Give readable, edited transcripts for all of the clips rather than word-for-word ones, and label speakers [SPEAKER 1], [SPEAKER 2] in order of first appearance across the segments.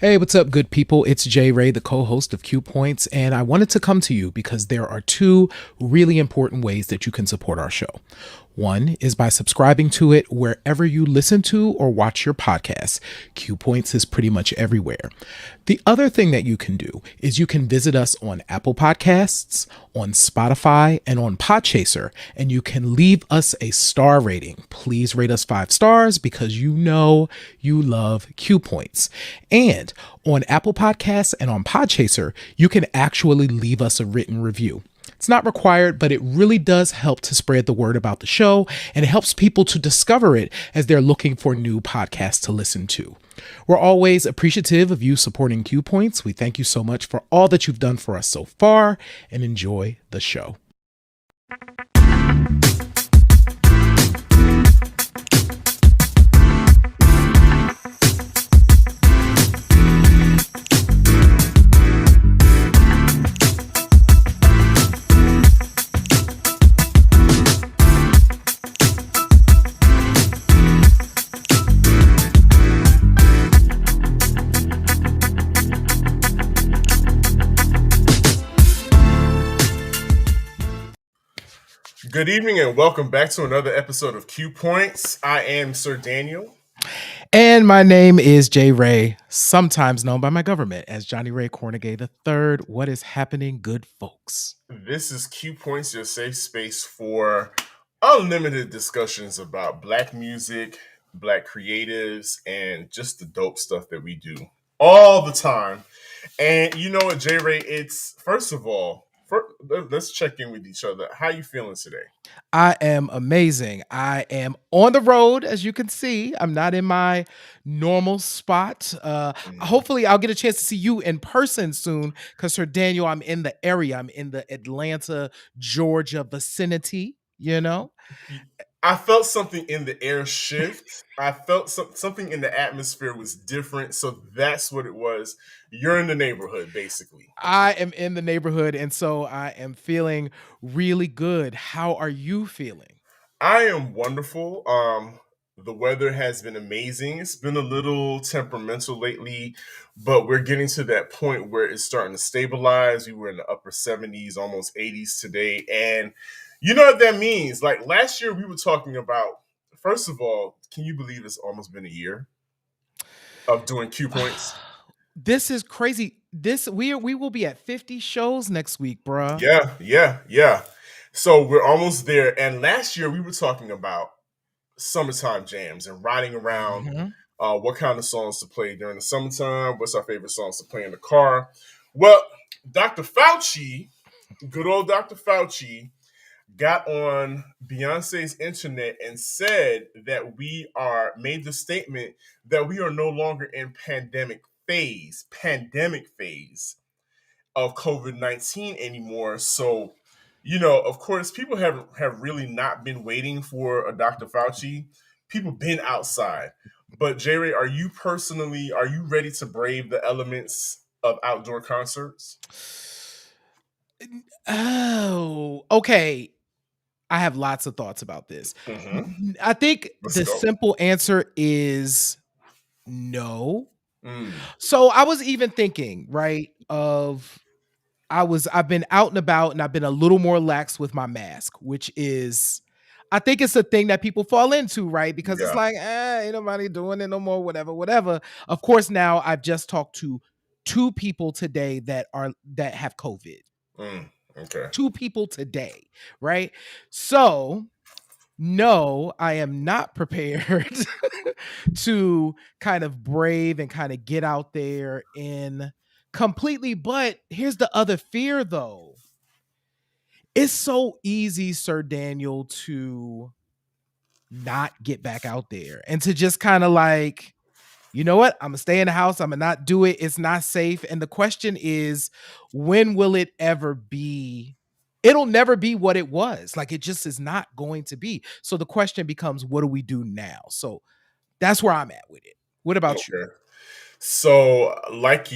[SPEAKER 1] Hey, what's up, good people? It's J Ray, the co host of Q Points, and I wanted to come to you because there are two really important ways that you can support our show. One is by subscribing to it wherever you listen to or watch your podcasts. Q Points is pretty much everywhere. The other thing that you can do is you can visit us on Apple Podcasts, on Spotify, and on Podchaser, and you can leave us a star rating. Please rate us 5 stars because you know you love Q Points. And on Apple Podcasts and on Podchaser, you can actually leave us a written review. It's not required, but it really does help to spread the word about the show, and it helps people to discover it as they're looking for new podcasts to listen to. We're always appreciative of you supporting Q Points. We thank you so much for all that you've done for us so far, and enjoy the show.
[SPEAKER 2] Good evening and welcome back to another episode of Q Points. I am Sir Daniel.
[SPEAKER 1] And my name is J Ray, sometimes known by my government as Johnny Ray Cornegay III. What is happening, good folks?
[SPEAKER 2] This is Q Points, your safe space for unlimited discussions about Black music, Black creatives, and just the dope stuff that we do all the time. And you know what, J Ray? It's first of all, let's check in with each other. How you feeling today?
[SPEAKER 1] I am amazing. I am on the road, as you can see. I'm not in my normal spot. Hopefully, I'll get a chance to see you in person soon because, Sir Daniel, I'm in the area. I'm in the Atlanta, Georgia vicinity, you know?
[SPEAKER 2] I felt something in the air shift. I felt something in the atmosphere was different. So that's what it was. You're in the neighborhood, basically.
[SPEAKER 1] I am in the neighborhood, and so I am feeling really good. How are you feeling?
[SPEAKER 2] I am wonderful. The weather has been amazing. It's been a little temperamental lately, but we're getting to that point where it's starting to stabilize. We were in the upper 70s, almost 80s today. And you know what that means? Like last year, we were talking about, first of all, can you believe it's almost been a year of doing Q points?
[SPEAKER 1] This is crazy. We will be at 50 shows next week, bruh.
[SPEAKER 2] Yeah. So we're almost there. And last year, we were talking about summertime jams and riding around,
[SPEAKER 1] Mhm.
[SPEAKER 2] what kind of songs to play during the summertime, what's our favorite songs to play in the car. Well, Dr. Fauci, good old Dr. Fauci, got on Beyonce's internet and said that made the statement that we are no longer in pandemic phase of COVID-19 anymore. So, of course, people have really not been waiting for a Dr. Fauci. People been outside. But Jerry, are you ready to brave the elements of outdoor concerts?
[SPEAKER 1] Oh, okay. I have lots of thoughts about this.
[SPEAKER 2] Mm-hmm.
[SPEAKER 1] I think
[SPEAKER 2] Let's
[SPEAKER 1] the
[SPEAKER 2] go.
[SPEAKER 1] simple answer is no.
[SPEAKER 2] Mm,
[SPEAKER 1] So I was even thinking, right, I've been out and about and I've been a little more lax with my mask, which is I think it's a thing that people fall into, right? Because it's
[SPEAKER 2] yeah.
[SPEAKER 1] like, ain't nobody doing it no more, whatever. Of course, now I've just talked to two people today that have COVID.
[SPEAKER 2] Okay.
[SPEAKER 1] Two people today, right? So no, I am not prepared to kind of brave and kind of get out there in completely. But here's the other fear, though. It's so easy, Sir Daniel, to not get back out there and to just kind of like, you know what? I'm gonna stay in the house. I'm gonna not do it. It's not safe. And the question is, when will it ever be? It'll never be what it was. Like it just is not going to be. So the question becomes, what do we do now? So that's where I'm at with it. What about you?
[SPEAKER 2] Okay. So, like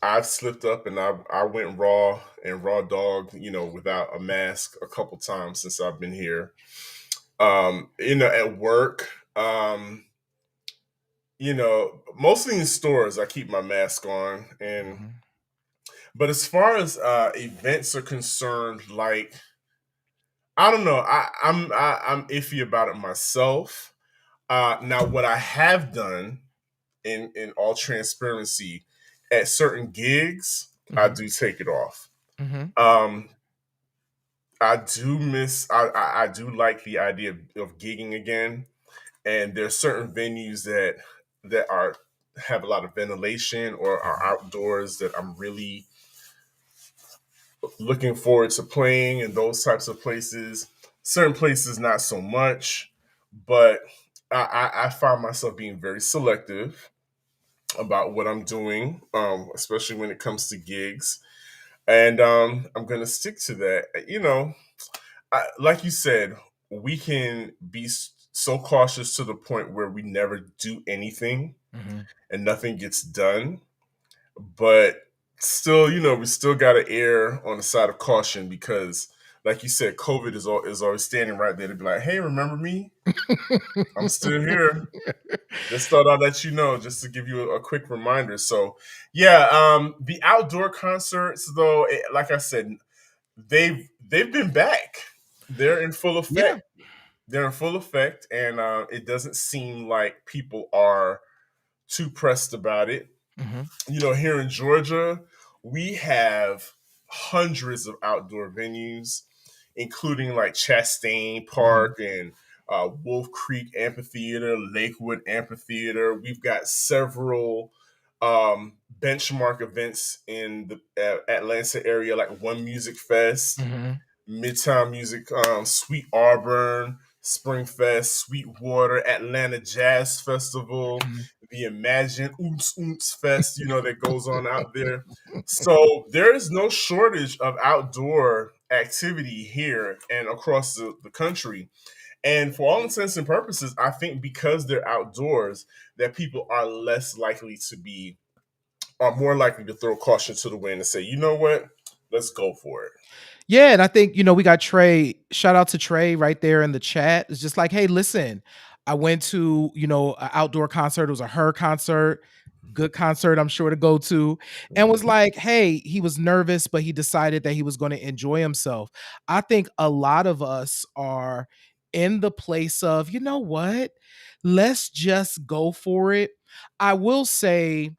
[SPEAKER 2] I've slipped up and I went raw and raw dog, without a mask a couple times since I've been here. At work, mostly in stores, I keep my mask on, and
[SPEAKER 1] Mhm.
[SPEAKER 2] but as far as events are concerned, like I don't know, I'm iffy about it myself. Now, what I have done in all transparency, at certain gigs, I
[SPEAKER 1] Mhm.
[SPEAKER 2] do take it off.
[SPEAKER 1] Mhm.
[SPEAKER 2] Um, I do miss. I do like the idea of gigging again, and there's certain venues that are have a lot of ventilation or are
[SPEAKER 1] Mhm.
[SPEAKER 2] outdoors that I'm really looking forward to playing in those types of places. Certain places, not so much, but I find myself being very selective about what I'm doing, especially when it comes to gigs. And I'm going to stick to that. Like you said, we can be so cautious to the point where we never do anything
[SPEAKER 1] Mhm.
[SPEAKER 2] and nothing gets done. But still, we still got to err on the side of caution because, like you said, COVID is always standing right there to be like, "Hey, remember me? I'm still here." Just thought I'd let you know, just to give you a quick reminder. So, yeah, the outdoor concerts, though, like I said, they've been back. They're in full
[SPEAKER 1] Yeah.
[SPEAKER 2] effect. They're in full effect, and it doesn't seem like people are too pressed about it.
[SPEAKER 1] Mhm.
[SPEAKER 2] Here in Georgia, we have hundreds of outdoor venues, including like Chastain
[SPEAKER 1] Mhm.
[SPEAKER 2] Park and Wolf Creek Amphitheater, Lakewood Amphitheater. We've got several benchmark events in the Atlanta area, like One Music Fest,
[SPEAKER 1] Mhm.
[SPEAKER 2] Midtown Music, Sweet Auburn, Springfest, Sweetwater, Atlanta Jazz Festival,
[SPEAKER 1] Mhm.
[SPEAKER 2] the Imagine Oonts Oonts Fest, that goes on out there. So there is no shortage of outdoor activity here and across the country. And for all intents and purposes, I think because they're outdoors, that people are more likely to throw caution to the wind and say, you know what, let's go for it.
[SPEAKER 1] Yeah, and I think, we got Trey. Shout out to Trey right there in the chat. It's just like, hey, listen, I went to, an outdoor concert. It was a her concert, good concert, I'm sure to go to. And was
[SPEAKER 2] Mhm.
[SPEAKER 1] like, hey, he was nervous, but he decided that he was going to enjoy himself. I think a lot of us are in the place of, you know what? Let's just go for it. I will say,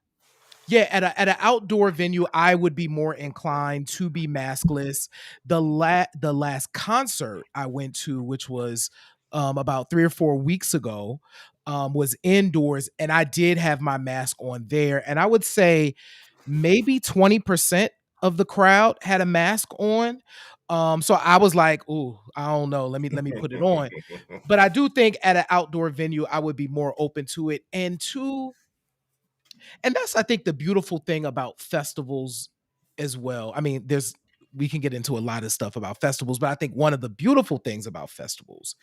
[SPEAKER 1] yeah, at an outdoor venue, I would be more inclined to be maskless. The last concert I went to, which was about 3 or 4 weeks ago, was indoors, and I did have my mask on there. And I would say maybe 20% of the crowd had a mask on. So I was like, "Ooh, I don't know. Let me put it on." But I do think at an outdoor venue, I would be more open to it. And that's, I think, the beautiful thing about festivals as well. I mean, we can get into a lot of stuff about festivals, but I think one of the beautiful things about festivals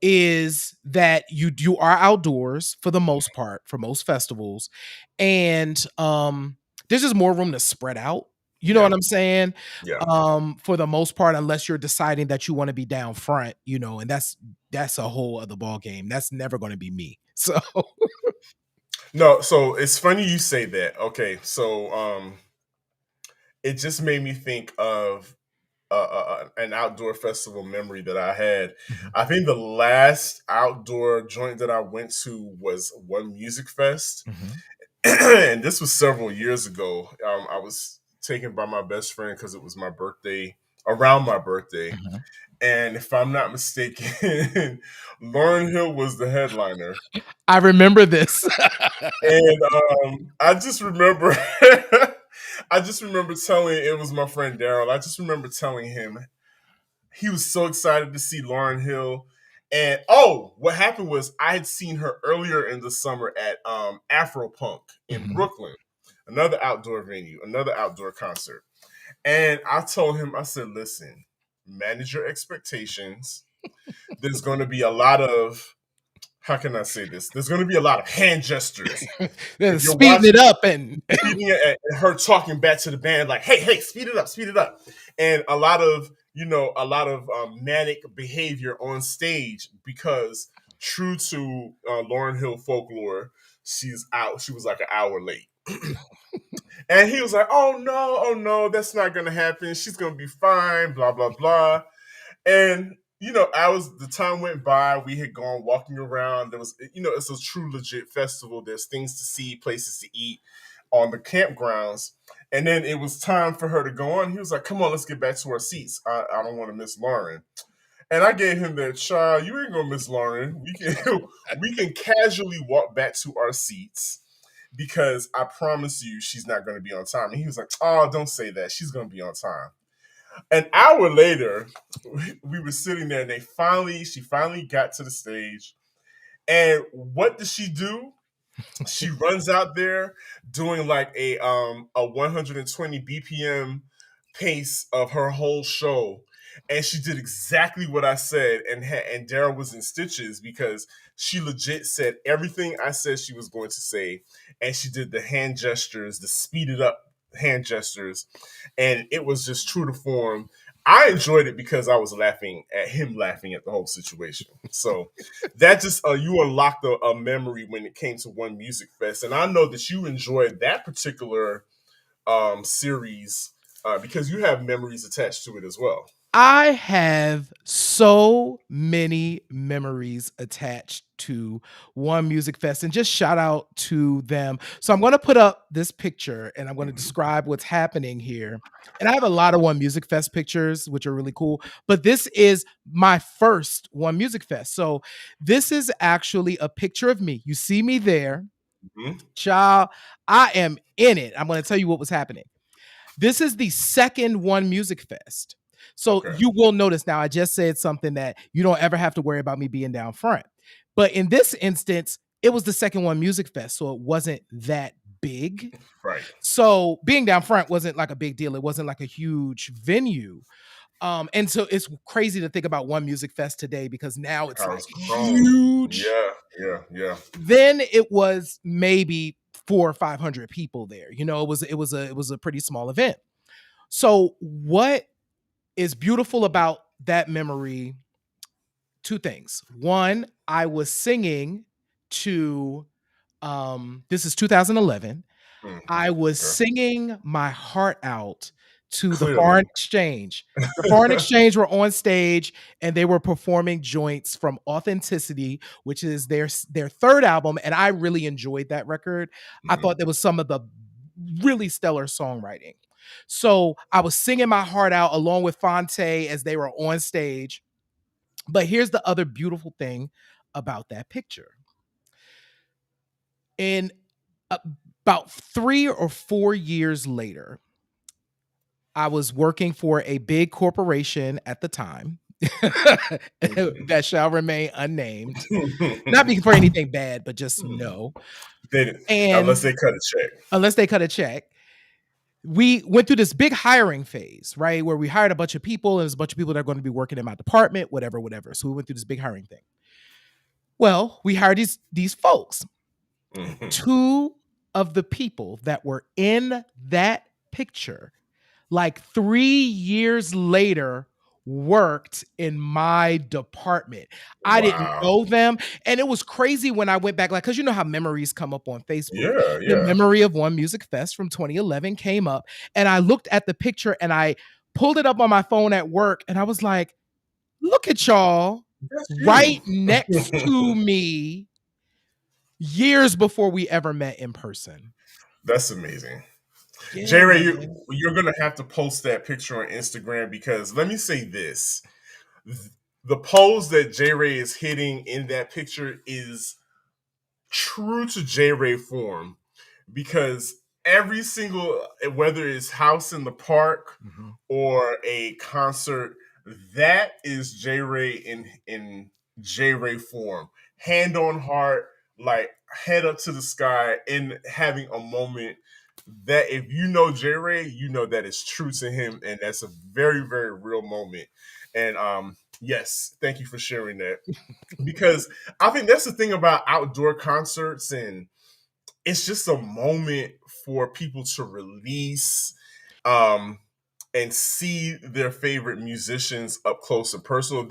[SPEAKER 1] is that you are outdoors for the most part for most festivals, and there's just more room to spread out. You know
[SPEAKER 2] Yeah,
[SPEAKER 1] what I'm saying?
[SPEAKER 2] yeah.
[SPEAKER 1] For the most part, unless you're deciding that you want to be down front, and that's a whole other ball game. That's never going to be me. So,
[SPEAKER 2] No, so it's funny you say that. Okay, so it just made me think of an outdoor festival memory that I had.
[SPEAKER 1] Mhm,
[SPEAKER 2] I think the last outdoor joint that I went to was One Music Fest,
[SPEAKER 1] mhm,
[SPEAKER 2] and this was several years ago. I was taken by my best friend because it was my birthday, around my birthday,
[SPEAKER 1] mhm.
[SPEAKER 2] and if I'm not mistaken, Lauren Hill was the headliner.
[SPEAKER 1] I remember this.
[SPEAKER 2] And I just remember, I just remember telling it was my friend Daryl. I just remember telling him he was so excited to see Lauren Hill. And what happened was I had seen her earlier in the summer at Afro Punk in
[SPEAKER 1] Mhm.
[SPEAKER 2] Brooklyn, another outdoor venue, another outdoor concert. And I told him, I said, listen, manage your expectations. There's going to be a lot of, how can I say this? There's going to be a lot of hand gestures. If you're
[SPEAKER 1] Speeding it
[SPEAKER 2] watching,
[SPEAKER 1] up and
[SPEAKER 2] speeding it and her talking back to the band like, hey, speed it up, and a lot of manic behavior on stage because true to Lauren Hill folklore, she's out. She was like an hour late. And he was like, oh no, that's not gonna happen. She's gonna be fine, blah, blah, blah. And the time went by. We had gone walking around. There was, it's a true legit festival. There's things to see, places to eat on the campgrounds. And then it was time for her to go on. He was like, "Come on, let's get back to our seats. I don't want to miss Lauren." And I gave him that, "Child, you ain't gonna miss Lauren. We can we can casually walk back to our seats because I promise you she's not gonna be on time." And he was like, "Oh, don't say that. She's gonna be on time." An hour later, we were sitting there, and she finally got to the stage. And what does she do? She runs out there doing like a 120 BPM pace of her whole show, and she did exactly what I said. And Dara was in stitches because she legit said everything I said she was going to say, and she did the hand gestures, the speeded up hand gestures, and it was just true to form. I enjoyed it because I was laughing at him, laughing at the whole situation. So that just you unlocked a memory when it came to One Music Fest, and I know that you enjoyed that particular series because you have memories attached to it as well.
[SPEAKER 1] I have so many memories attached to One Music Fest, and just shout out to them. So I'm going to put up this picture and I'm going to describe what's happening here. And I have a lot of One Music Fest pictures, which are really cool, but this is my first One Music Fest. So this is actually a picture of me. You see me there.
[SPEAKER 2] Mm-hmm.
[SPEAKER 1] Child, I am in it. I'm going to tell you what was happening. This is the second One Music Fest. So
[SPEAKER 2] Okay.
[SPEAKER 1] you will notice now, I just said something that you don't ever have to worry about me being down front. But in this instance, it was the second One Music Fest, so it wasn't that big.
[SPEAKER 2] Right.
[SPEAKER 1] So being down front wasn't like a big deal. It wasn't like a huge venue. And so it's crazy to think about One Music Fest today because now it's
[SPEAKER 2] How
[SPEAKER 1] like
[SPEAKER 2] it's grown.
[SPEAKER 1] huge.
[SPEAKER 2] Yeah.
[SPEAKER 1] Then it was maybe 400 or 500 people there. It was a pretty small event. So what is beautiful about that memory? Two things. One, I was singing to this is 2011. I was
[SPEAKER 2] Okay.
[SPEAKER 1] singing my heart out to the
[SPEAKER 2] Clearly.
[SPEAKER 1] Foreign Exchange. The Foreign Exchange were on stage and they were performing joints from Authenticity, which is their third album, and I really enjoyed that record. I thought there was some of the really stellar songwriting. So I was singing my heart out along with Fonte as they were on stage. But here's the other beautiful thing about that picture. In about 3 or 4 years later, I was working for a big corporation at the time that shall remain unnamed. Not being for anything bad, but just no.
[SPEAKER 2] They didn't, unless
[SPEAKER 1] And
[SPEAKER 2] they cut a check.
[SPEAKER 1] unless they cut a check, we went through this big hiring phase, right? Where we hired a bunch of people, and there's a bunch of people that are going to be working in my department, whatever, whatever. So we went through this big hiring thing. Well, we hired these folks. Two of the people that were in that picture, like 3 years later, worked in my department. I didn't
[SPEAKER 2] Wow.
[SPEAKER 1] know them. And it was crazy when I went back, like, because you know how memories come up on Facebook.
[SPEAKER 2] Yeah.
[SPEAKER 1] The memory of One Music Fest from 2011 came up, and I looked at the picture and I pulled it up on my phone at work, and I was like, look at y'all
[SPEAKER 2] That's
[SPEAKER 1] right
[SPEAKER 2] you.
[SPEAKER 1] next to me years before we ever met in person.
[SPEAKER 2] That's amazing.
[SPEAKER 1] Yeah,
[SPEAKER 2] J Ray,
[SPEAKER 1] man.
[SPEAKER 2] you're gonna have to post that picture on Instagram because let me say this: the pose that J Ray is hitting in that picture is true to J Ray form because every single, whether it's House in the Park
[SPEAKER 1] Mhm.
[SPEAKER 2] or a concert, that is J Ray in J Ray form, hand on heart, like head up to the sky, and having a moment that if you know J Ray, you know that it's true to him, and that's a very very real moment. And yes, thank you for sharing that because I think that's the thing about outdoor concerts, and it's just a moment for people to release um and see their favorite musicians up close and personal.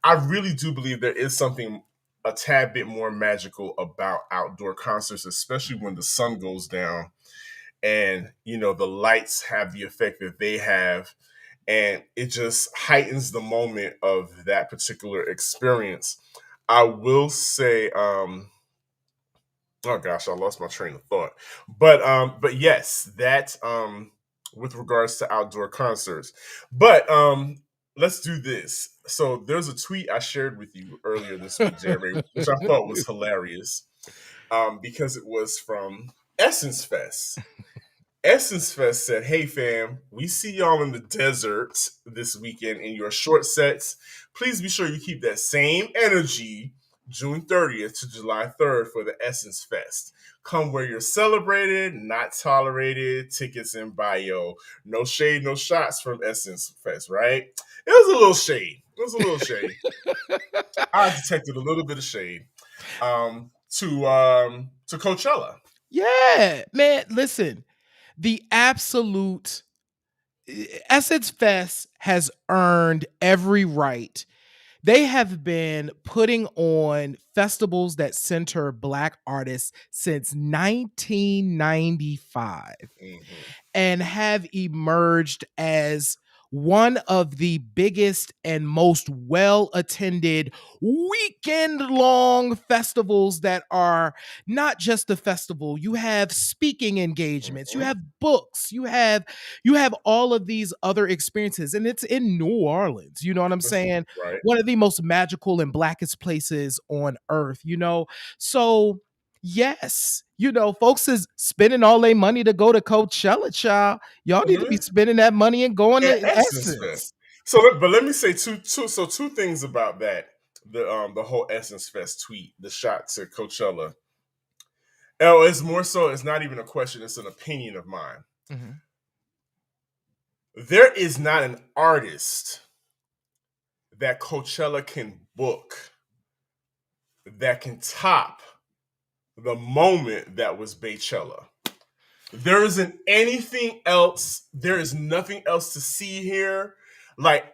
[SPEAKER 2] I really do believe there is something a tad bit more magical about outdoor concerts, especially when the sun goes down and the lights have the effect that they have, and it just heightens the moment of that particular experience. I will say, oh gosh, I lost my train of thought. But yes, that with regards to outdoor concerts. But let's do this. So there's a tweet I shared with you earlier this week, Jerry, which I thought was hilarious. Because it was from Essence Fest. Essence Fest said, "Hey fam, we see y'all in the desert this weekend in your short sets. Please be sure you keep that same energy June 30th to July 3rd for the Essence Fest. Come where you're celebrated, not tolerated. Tickets in bio. No shade, no shots from Essence Fest, right? It was a little shade. It was a little shade. I detected a little bit of shade. To Coachella.
[SPEAKER 1] Yeah, man, listen. The absolute Essence Fest has earned every right. They have been putting on festivals that center Black artists since 1995
[SPEAKER 2] Mm-hmm.
[SPEAKER 1] and have emerged as one of the biggest and most well attended weekend long festivals that are not just a festival. You have speaking engagements, you
[SPEAKER 2] Mm-hmm.
[SPEAKER 1] have books, you have all of these other experiences, and it's in New Orleans. You know what I'm saying?
[SPEAKER 2] Right.
[SPEAKER 1] One of the most magical and blackest places on earth. So yes, folks is spending all their money to go to Coachella, child. Y'all need to be
[SPEAKER 2] Mm-hmm.
[SPEAKER 1] spending that money and going
[SPEAKER 2] And
[SPEAKER 1] to
[SPEAKER 2] Essence Fest.
[SPEAKER 1] Essence.
[SPEAKER 2] But let me say two things about that. The whole Essence Fest tweet, the shot to Coachella. Oh, it's more so. It's not even a question. It's an opinion of mine.
[SPEAKER 1] Mhm.
[SPEAKER 2] There is not an artist that Coachella can book that can top the moment that was Baychella. There isn't anything else. There is nothing else to see here. Like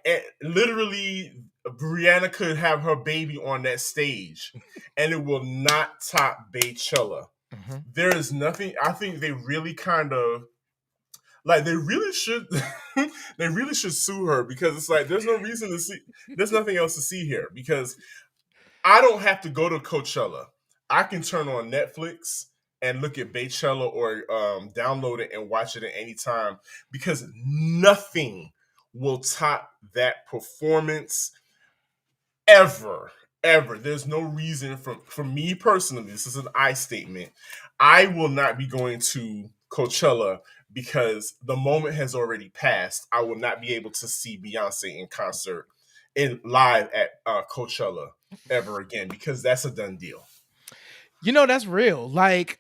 [SPEAKER 2] literally, Brianna could have her baby on that stage, and it will not top Baychella.
[SPEAKER 1] Mhm.
[SPEAKER 2] There is nothing. I think they really kind of like they really should. They really should sue her because it's like there's no reason to see. There's nothing else to see here because I don't have to go to Coachella. I can turn on Netflix and look at Baychella or download it and watch it at any time because nothing will top that performance ever. Ever. There's no reason for me personally, this is an I statement. I will not be going to Coachella because the moment has already passed. I will not be able to see Beyonce in concert in live at Coachella ever again because that's a done deal.
[SPEAKER 1] That's real. Like,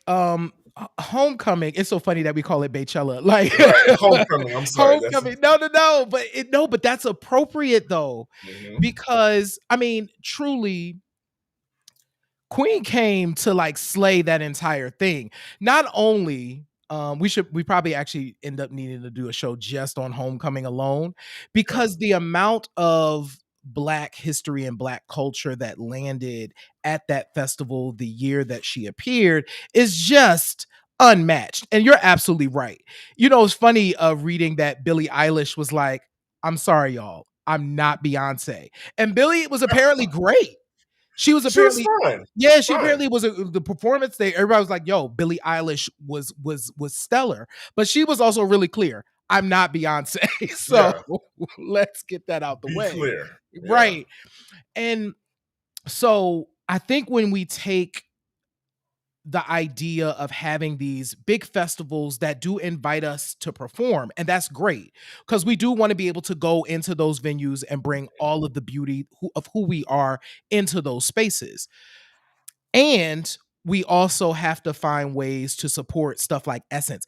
[SPEAKER 1] Homecoming. It's so funny that we call it Baychella. Like
[SPEAKER 2] Right. Homecoming. I'm sorry. That's
[SPEAKER 1] Homecoming. No, no, no. But that's appropriate though,
[SPEAKER 2] mhm.
[SPEAKER 1] because I mean, truly, Queen came to like slay that entire thing. Not only we probably actually end up needing to do a show just on Homecoming alone
[SPEAKER 2] Yeah.
[SPEAKER 1] because the amount of black history and black culture that landed at that festival the year that she appeared is just unmatched. And you're absolutely right. It's funny reading that Billie Eilish was like, "I'm sorry y'all, I'm not Beyonce." And Billie was apparently great. She was
[SPEAKER 2] She was
[SPEAKER 1] apparently
[SPEAKER 2] fine.
[SPEAKER 1] Yeah, she
[SPEAKER 2] Fine.
[SPEAKER 1] apparently was the performance there. Everybody was like, "Yo, Billie Eilish was stellar," but she was also really clear. I'm not Beyonce, so
[SPEAKER 2] Yeah.
[SPEAKER 1] let's get that out the
[SPEAKER 2] Be
[SPEAKER 1] way,
[SPEAKER 2] clear. Yeah.
[SPEAKER 1] right? And so I think when we take the idea of having these big festivals that do invite us to perform, and that's great because we do want to be able to go into those venues and bring all of the beauty of who we are into those spaces. And we also have to find ways to support stuff like Essence.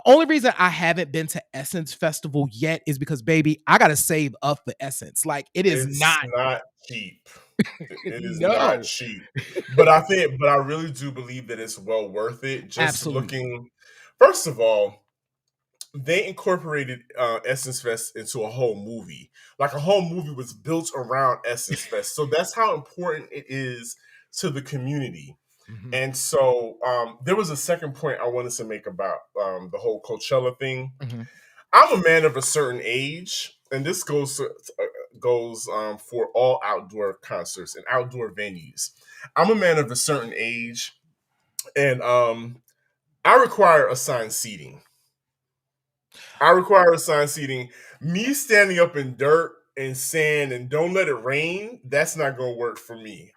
[SPEAKER 1] Only reason I haven't been to Essence Festival yet is because, baby, I gotta save up for Essence. Like, it is
[SPEAKER 2] It's
[SPEAKER 1] not.
[SPEAKER 2] not cheap. It is not
[SPEAKER 1] No,
[SPEAKER 2] cheap. But I really do believe that it's well worth it. Just
[SPEAKER 1] absolutely.
[SPEAKER 2] looking, first of all, they incorporated Essence Fest into a whole movie. Like a whole movie was built around Essence Fest. So that's how important it is to the community.
[SPEAKER 1] Hmm.
[SPEAKER 2] And so there was a second point I wanted to make about the whole Coachella thing.
[SPEAKER 1] Hmm.
[SPEAKER 2] I'm a man of a certain age, and this goes for all outdoor concerts and outdoor venues. I'm a man of a certain age, and I require assigned seating. I require assigned seating. Me standing up in dirt and sand and don't let it rain, that's not gonna work for me.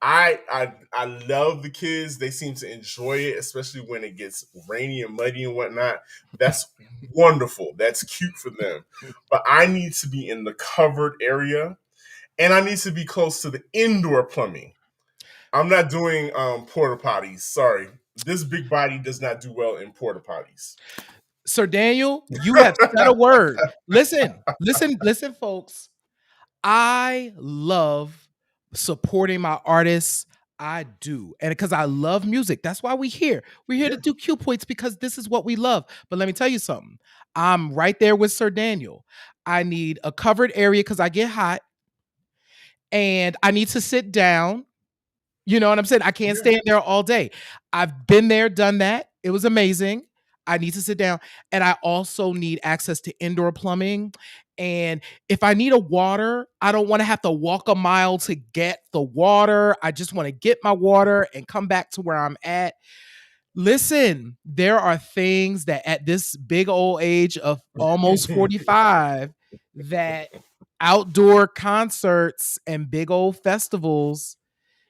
[SPEAKER 2] I love the kids. They seem to enjoy it, especially when it gets rainy and muddy and whatnot. That's wonderful. That's cute for them. But I need to be in the covered area, and I need to be close to the indoor plumbing. I'm not doing porta potties. Sorry. This big body does not do well in porta potties.
[SPEAKER 1] Sir Daniel, you have said a word. Listen, listen, listen, folks. I love supporting my artists. I do. And because I love music, that's why we're here. We're here to
[SPEAKER 2] Yeah.
[SPEAKER 1] do Q points because this is what we love. But let me tell you something. I'm right there with Sir Daniel. I need a covered area because I get hot and I need to sit down. You know what I'm saying? I can't
[SPEAKER 2] Yeah.
[SPEAKER 1] stay in there all day. I've been there, done that. It was amazing. I need to sit down. And I also need access to indoor plumbing. And if I need a water, I don't want to have to walk a mile to get the water. I just want to get my water and come back to where I'm at. Listen, there are things that at this big old age of almost 45 that outdoor concerts and big old festivals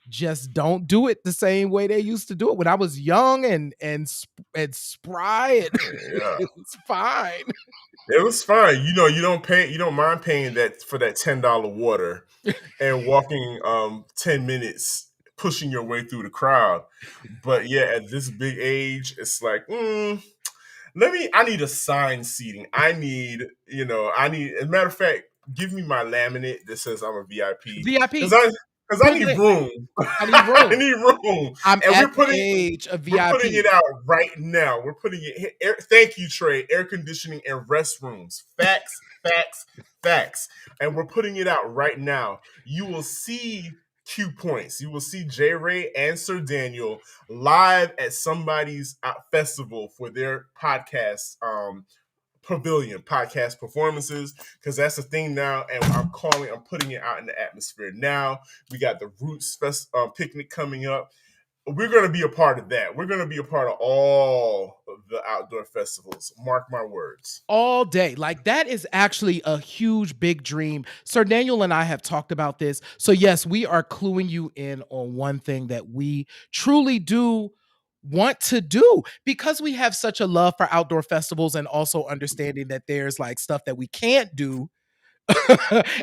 [SPEAKER 1] just don't do it the same way they used to do it when I was young and spry and
[SPEAKER 2] Yeah.
[SPEAKER 1] it was fine.
[SPEAKER 2] It was fine. You don't mind paying that for that $10 water and walking 10 minutes pushing your way through the crowd. But yeah, at this big age, it's like, I need assigned seating. I need, as a matter of fact, give me my laminate that says I'm a VIP. Because
[SPEAKER 1] VIP,
[SPEAKER 2] I
[SPEAKER 1] point
[SPEAKER 2] need
[SPEAKER 1] blank.
[SPEAKER 2] room.
[SPEAKER 1] I need
[SPEAKER 2] I
[SPEAKER 1] room.
[SPEAKER 2] need room.
[SPEAKER 1] I'm
[SPEAKER 2] And
[SPEAKER 1] at the age of
[SPEAKER 2] we're putting it
[SPEAKER 1] VIP.
[SPEAKER 2] out right now. We're putting it thank you, Trey. Air conditioning and restrooms. Facts, facts, facts. And we're putting it out right now. You will see Q points. You will see J Ray and Sir Daniel live at somebody's festival for their podcast pavilion podcast performances, because that's the thing now. And I'm putting it out in the atmosphere now. We got the Roots picnic coming up. We're going to be a part of that. We're going to be a part of all of the outdoor festivals. Mark my words.
[SPEAKER 1] All day. Like that is actually a huge big dream. Sir Daniel and I have talked about this. So yes, we are cluing you in on one thing that we truly do want to do because we have such a love for outdoor festivals and also understanding that there's like stuff that we can't do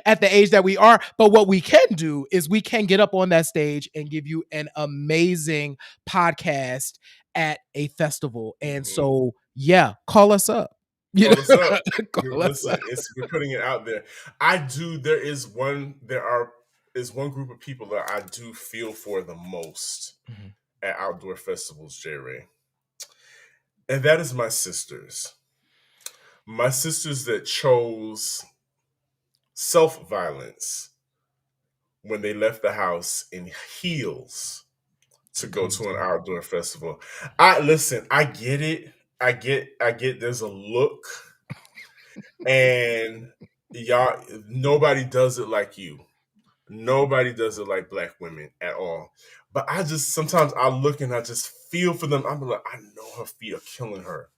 [SPEAKER 1] at the age that we are. But what we can do is we can get up on that stage and give you an amazing podcast at a festival. And
[SPEAKER 2] Mm-hmm.
[SPEAKER 1] so, yeah, call us up. You
[SPEAKER 2] Call us
[SPEAKER 1] know,
[SPEAKER 2] up.
[SPEAKER 1] call us
[SPEAKER 2] Listen,
[SPEAKER 1] up.
[SPEAKER 2] we're putting it out there. I do. Is one group of people that I do feel for the most
[SPEAKER 1] Mhm.
[SPEAKER 2] at outdoor festivals, J Ray, and that is my sisters. My sisters that chose self violence when they left the house in heels to
[SPEAKER 1] To
[SPEAKER 2] go
[SPEAKER 1] come
[SPEAKER 2] to an
[SPEAKER 1] to
[SPEAKER 2] outdoor festival. I listen, I get it. I get there's a look, and y'all, nobody does it like you. Nobody does it like black women at all. But I just sometimes I look and I just feel for them. I'm like, I know her feet are killing her.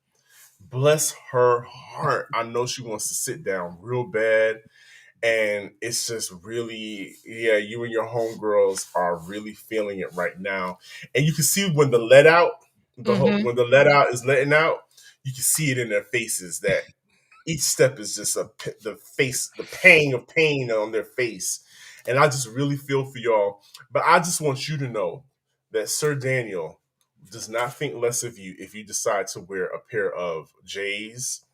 [SPEAKER 2] Bless her heart. I know she wants to sit down real bad. And it's just really, yeah, you and your homegirls are really feeling it right now. And you can see when the let out,
[SPEAKER 1] Mhm.
[SPEAKER 2] when the let out is letting out, you can see it in their faces that each step is just the pang of pain on their face. And I just really feel for y'all. But I just want you to know that Sir Daniel does not think less of you if you decide to wear a pair of J's,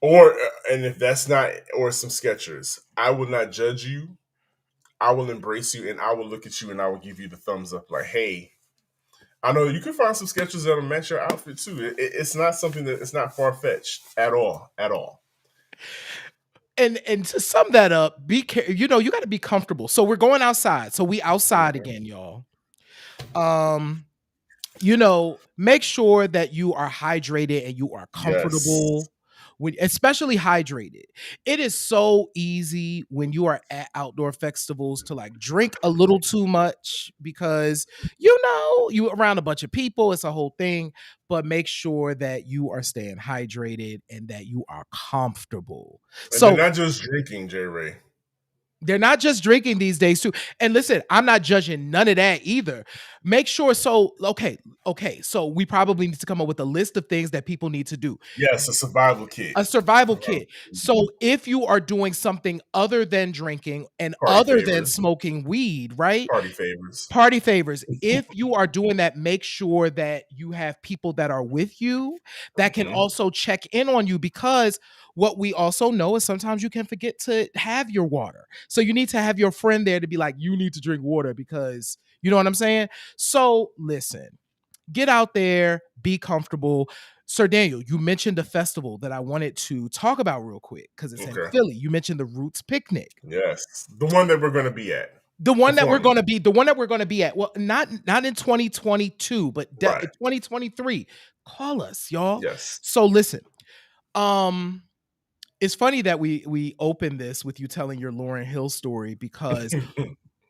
[SPEAKER 2] or and if that's not, or some Skechers. I will not judge you. I will embrace you, and I will look at you and I will give you the thumbs up like, hey, I know you can find some Skechers that'll match your outfit too. It's not something that it's not far fetched at all, at all.
[SPEAKER 1] And to sum that up, you got to be comfortable. So we're going outside. So we outside
[SPEAKER 2] Mhm.
[SPEAKER 1] again, y'all. Um, make sure that you are hydrated and you are
[SPEAKER 2] Yes.
[SPEAKER 1] comfortable, especially hydrated. It is so easy when you are at outdoor festivals to like drink a little too much because you around a bunch of people, it's a whole thing. But make sure that you are staying hydrated and that you are comfortable.
[SPEAKER 2] And they're
[SPEAKER 1] So
[SPEAKER 2] not just drinking, J Ray.
[SPEAKER 1] they're not just drinking these days too. And listen, I'm not judging none of that either. Make sure okay, so we probably need to come up with a list of things that people need to do.
[SPEAKER 2] Yes, a survival kit.
[SPEAKER 1] A survival
[SPEAKER 2] Survival.
[SPEAKER 1] kit.
[SPEAKER 2] Mhm.
[SPEAKER 1] So if you are doing something other than drinking and
[SPEAKER 2] Party
[SPEAKER 1] other than
[SPEAKER 2] favors.
[SPEAKER 1] smoking weed, right?
[SPEAKER 2] Party favors.
[SPEAKER 1] Party favors. If you are doing that, make sure that you have people that are with you that can
[SPEAKER 2] Mhm.
[SPEAKER 1] also check in on you because what we also know is sometimes you can forget to have your water. So you need to have your friend there to be like, you need to drink water because you know what I'm saying? So listen, get out there, be comfortable. Sir Daniel, you mentioned a festival that I wanted to talk about real quick because it's in
[SPEAKER 2] Okay.
[SPEAKER 1] Philly. You mentioned the Roots Picnic.
[SPEAKER 2] Yes. The one that we're going to be at
[SPEAKER 1] The one
[SPEAKER 2] performing.
[SPEAKER 1] that we're going to be at. Well, not in 2022, but in
[SPEAKER 2] Right.
[SPEAKER 1] 2023. Call us, y'all.
[SPEAKER 2] Yes.
[SPEAKER 1] So listen, um it's funny that we opened this with you telling your Lauren Hill story because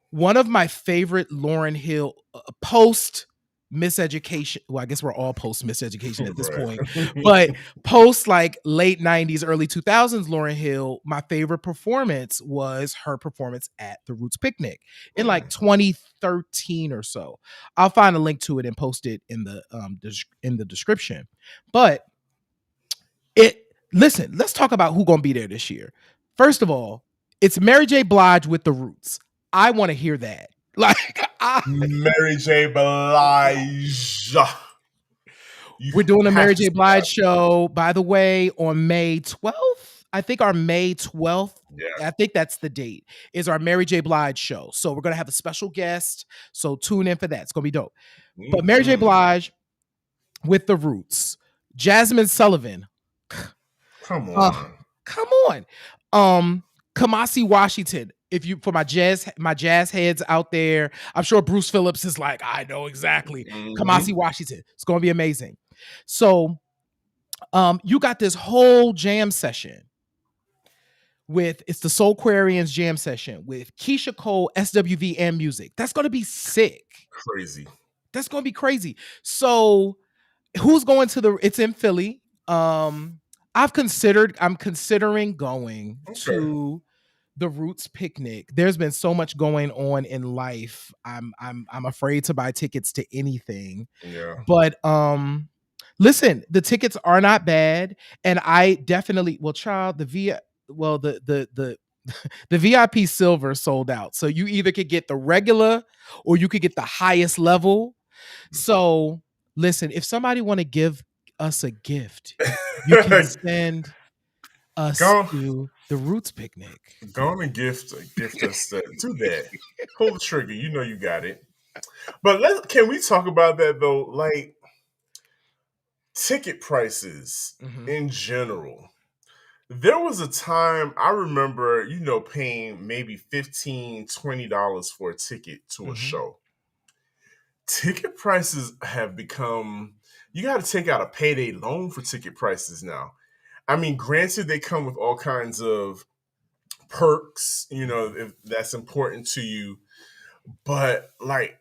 [SPEAKER 1] one of my favorite Lauren Hill post miseducation. Well, I guess we're all post miseducation at this
[SPEAKER 2] Right.
[SPEAKER 1] point, but post like late 90s, early 2000s, Lauren Hill, my favorite performance was her performance at the Roots Picnic in like
[SPEAKER 2] Mhm.
[SPEAKER 1] 2013 or so. I'll find a link to it and post it in the description. But it listen, let's talk about who gonna be there this year. First of all, it's Mary J. Blige with the Roots. I want to hear that. Like
[SPEAKER 2] Mary J. Blige. You
[SPEAKER 1] we're doing a
[SPEAKER 2] have
[SPEAKER 1] Mary
[SPEAKER 2] to
[SPEAKER 1] J.
[SPEAKER 2] see
[SPEAKER 1] Blige
[SPEAKER 2] that.
[SPEAKER 1] show, by the way, on May 12th. I think our May 12th,
[SPEAKER 2] Yeah.
[SPEAKER 1] I think that's the date, is our Mary J. Blige show. So we're gonna have a special guest. So tune in for that. It's gonna be dope. But Mary J.
[SPEAKER 2] Mhm.
[SPEAKER 1] Blige with the Roots. Jasmine Sullivan.
[SPEAKER 2] Come
[SPEAKER 1] Oh,
[SPEAKER 2] on.
[SPEAKER 1] come on. Kamasi Washington. If you for my jazz heads out there, I'm sure Bruce Phillips is like, I know exactly. Kamasi
[SPEAKER 2] Mhm.
[SPEAKER 1] Washington. It's gonna be amazing. So you got this whole jam session with it's the Soulquarians jam session with Keisha Cole, SWV, and music. That's gonna be sick.
[SPEAKER 2] Crazy.
[SPEAKER 1] That's gonna be crazy. So who's going to the it's in Philly. I'm considering going
[SPEAKER 2] Okay.
[SPEAKER 1] to the Roots Picnic. There's been so much going on in life. I'm afraid to buy tickets to anything.
[SPEAKER 2] Yeah.
[SPEAKER 1] But listen, the tickets are not bad and I definitely well child the V well the VIP silver sold out. So you either could get the regular or you could get the highest level. So listen, if somebody want to give us a gift, you can send us
[SPEAKER 2] go,
[SPEAKER 1] to the Roots Picnic.
[SPEAKER 2] go on and gift us that. Do that. Pull the trigger. You know you got it. But can we talk about that though? Like ticket prices
[SPEAKER 1] Mhm,
[SPEAKER 2] in general. There was a time I remember, paying maybe $15, $20 for a ticket to a
[SPEAKER 1] mhm.
[SPEAKER 2] show. Ticket prices have become, you got to take out a payday loan for ticket prices now. I mean, granted, they come with all kinds of perks, if that's important to you. But, like,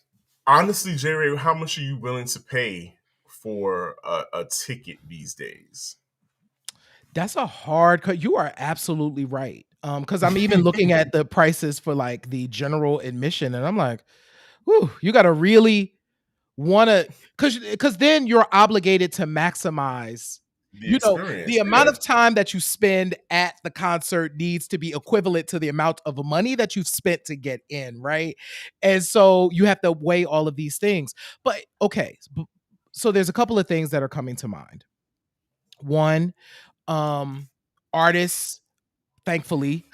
[SPEAKER 2] honestly, J Ray, how much are you willing to pay for a ticket these days?
[SPEAKER 1] That's a hard cut. You are absolutely right. Because I'm even looking at the prices for like the general admission, and I'm like, whew, you gotta really wanna because then you're obligated to maximize,
[SPEAKER 2] The
[SPEAKER 1] the
[SPEAKER 2] experience,
[SPEAKER 1] amount
[SPEAKER 2] yeah.
[SPEAKER 1] of time that you spend at the concert needs to be equivalent to the amount of money that you've spent to get in, right? And so you have to weigh all of these things. But okay, so there's a couple of things that are coming to mind. One, um, artists thankfully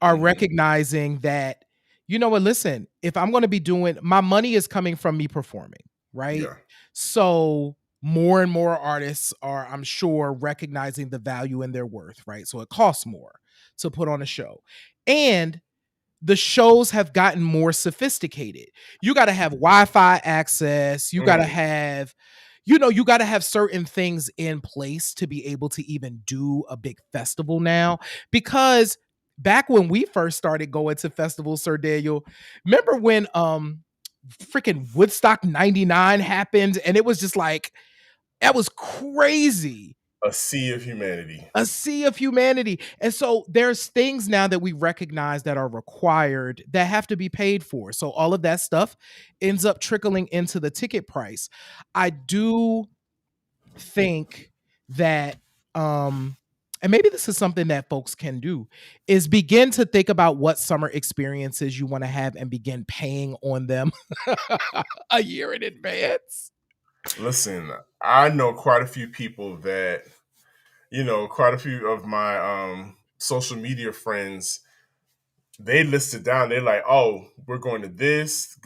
[SPEAKER 1] are
[SPEAKER 2] Hmm.
[SPEAKER 1] recognizing that you know what, listen, if I'm going to be doing my money is coming from me performing, right?
[SPEAKER 2] Yeah.
[SPEAKER 1] So more and more artists are, I'm sure, recognizing the value in their worth, right? So it costs more to put on a show. And the shows have gotten more sophisticated. You got to have Wi-Fi access. You got to
[SPEAKER 2] Mm.
[SPEAKER 1] have, you got to have certain things in place to be able to even do a big festival now. Because back when we first started going to festivals, Sir Daniel, remember when freaking Woodstock 99 happened and it was just like, that was crazy.
[SPEAKER 2] A sea of humanity.
[SPEAKER 1] A sea of humanity. And so there's things now that we recognize that are required that have to be paid for. So all of that stuff ends up trickling into the ticket price. I do think that and maybe this is something that folks can do is begin to think about what summer experiences you want to have and begin paying on them a year in advance.
[SPEAKER 2] Listen, I know quite a few people that, quite a few of my social media friends, they listed down, they're like, oh, we're going to this,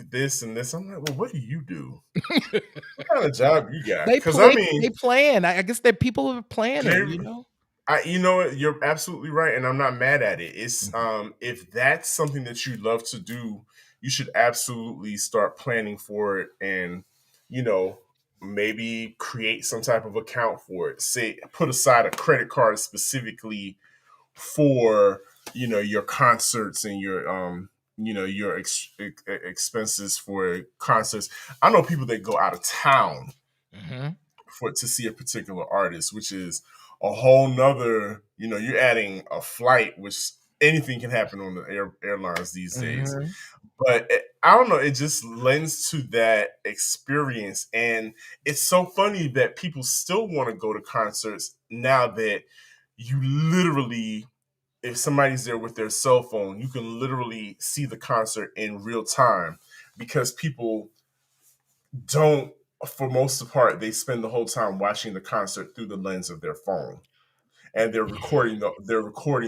[SPEAKER 2] and this. I'm like, well, what do you do? What kind of job you got?
[SPEAKER 1] They
[SPEAKER 2] Because I
[SPEAKER 1] play,
[SPEAKER 2] mean,
[SPEAKER 1] they plan. I guess that people are
[SPEAKER 2] they
[SPEAKER 1] planning, you know?
[SPEAKER 2] you know what, you're absolutely right, and I'm not mad at it. It's
[SPEAKER 1] Mhm.
[SPEAKER 2] if that's something that you love to do, you should absolutely start planning for it, and you know maybe create some type of account for it. Say put aside a credit card specifically for your concerts and your your expenses for concerts. I know people that go out of town
[SPEAKER 1] Mhm.
[SPEAKER 2] for to see a particular artist, which is a whole nother, you're adding a flight, which anything can happen on the airlines these days.
[SPEAKER 1] Mhm.
[SPEAKER 2] But I don't know, it just lends to that experience. And it's so funny that people still want to go to concerts now that you literally, if somebody's there with their cell phone, you can literally see the concert in real time because people don't, for most of the part, they spend the whole time watching the concert through the lens of their phone, and they're recording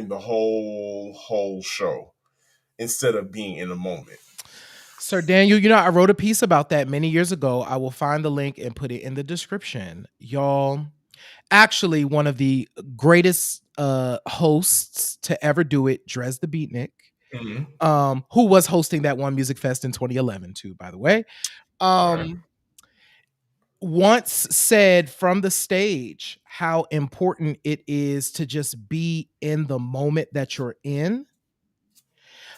[SPEAKER 2] the whole show instead of being in the moment.
[SPEAKER 1] Sir Daniel, I wrote a piece about that many years ago. I will find the link and put it in the description. Y'all, actually, one of the greatest hosts to ever do it, Drez the Beatnik,
[SPEAKER 2] Mm-hmm.
[SPEAKER 1] who was hosting that one music fest in 2011 too, by the way.
[SPEAKER 2] Right.
[SPEAKER 1] Um, once said from the stage how important it is to just be in the moment that you're in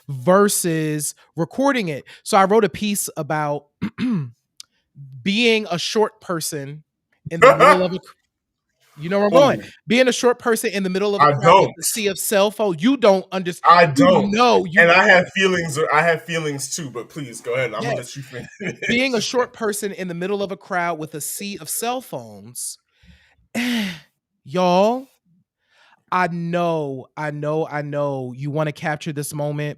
[SPEAKER 1] versus recording it. So I wrote a piece about being a short person in the middle of a, where I'm going.
[SPEAKER 2] Oh,
[SPEAKER 1] Being a short person in the middle of a
[SPEAKER 2] I
[SPEAKER 1] crowd with
[SPEAKER 2] don't.
[SPEAKER 1] the sea of cell phone, you don't understand.
[SPEAKER 2] I
[SPEAKER 1] You
[SPEAKER 2] don't.
[SPEAKER 1] know, you
[SPEAKER 2] And I have feelings. I have feelings too. But please go ahead. I'm gonna
[SPEAKER 1] yes.
[SPEAKER 2] let you
[SPEAKER 1] Being a
[SPEAKER 2] finish.
[SPEAKER 1] short person in the middle of a crowd with a sea of cell phones, y'all. I know you want to capture this moment.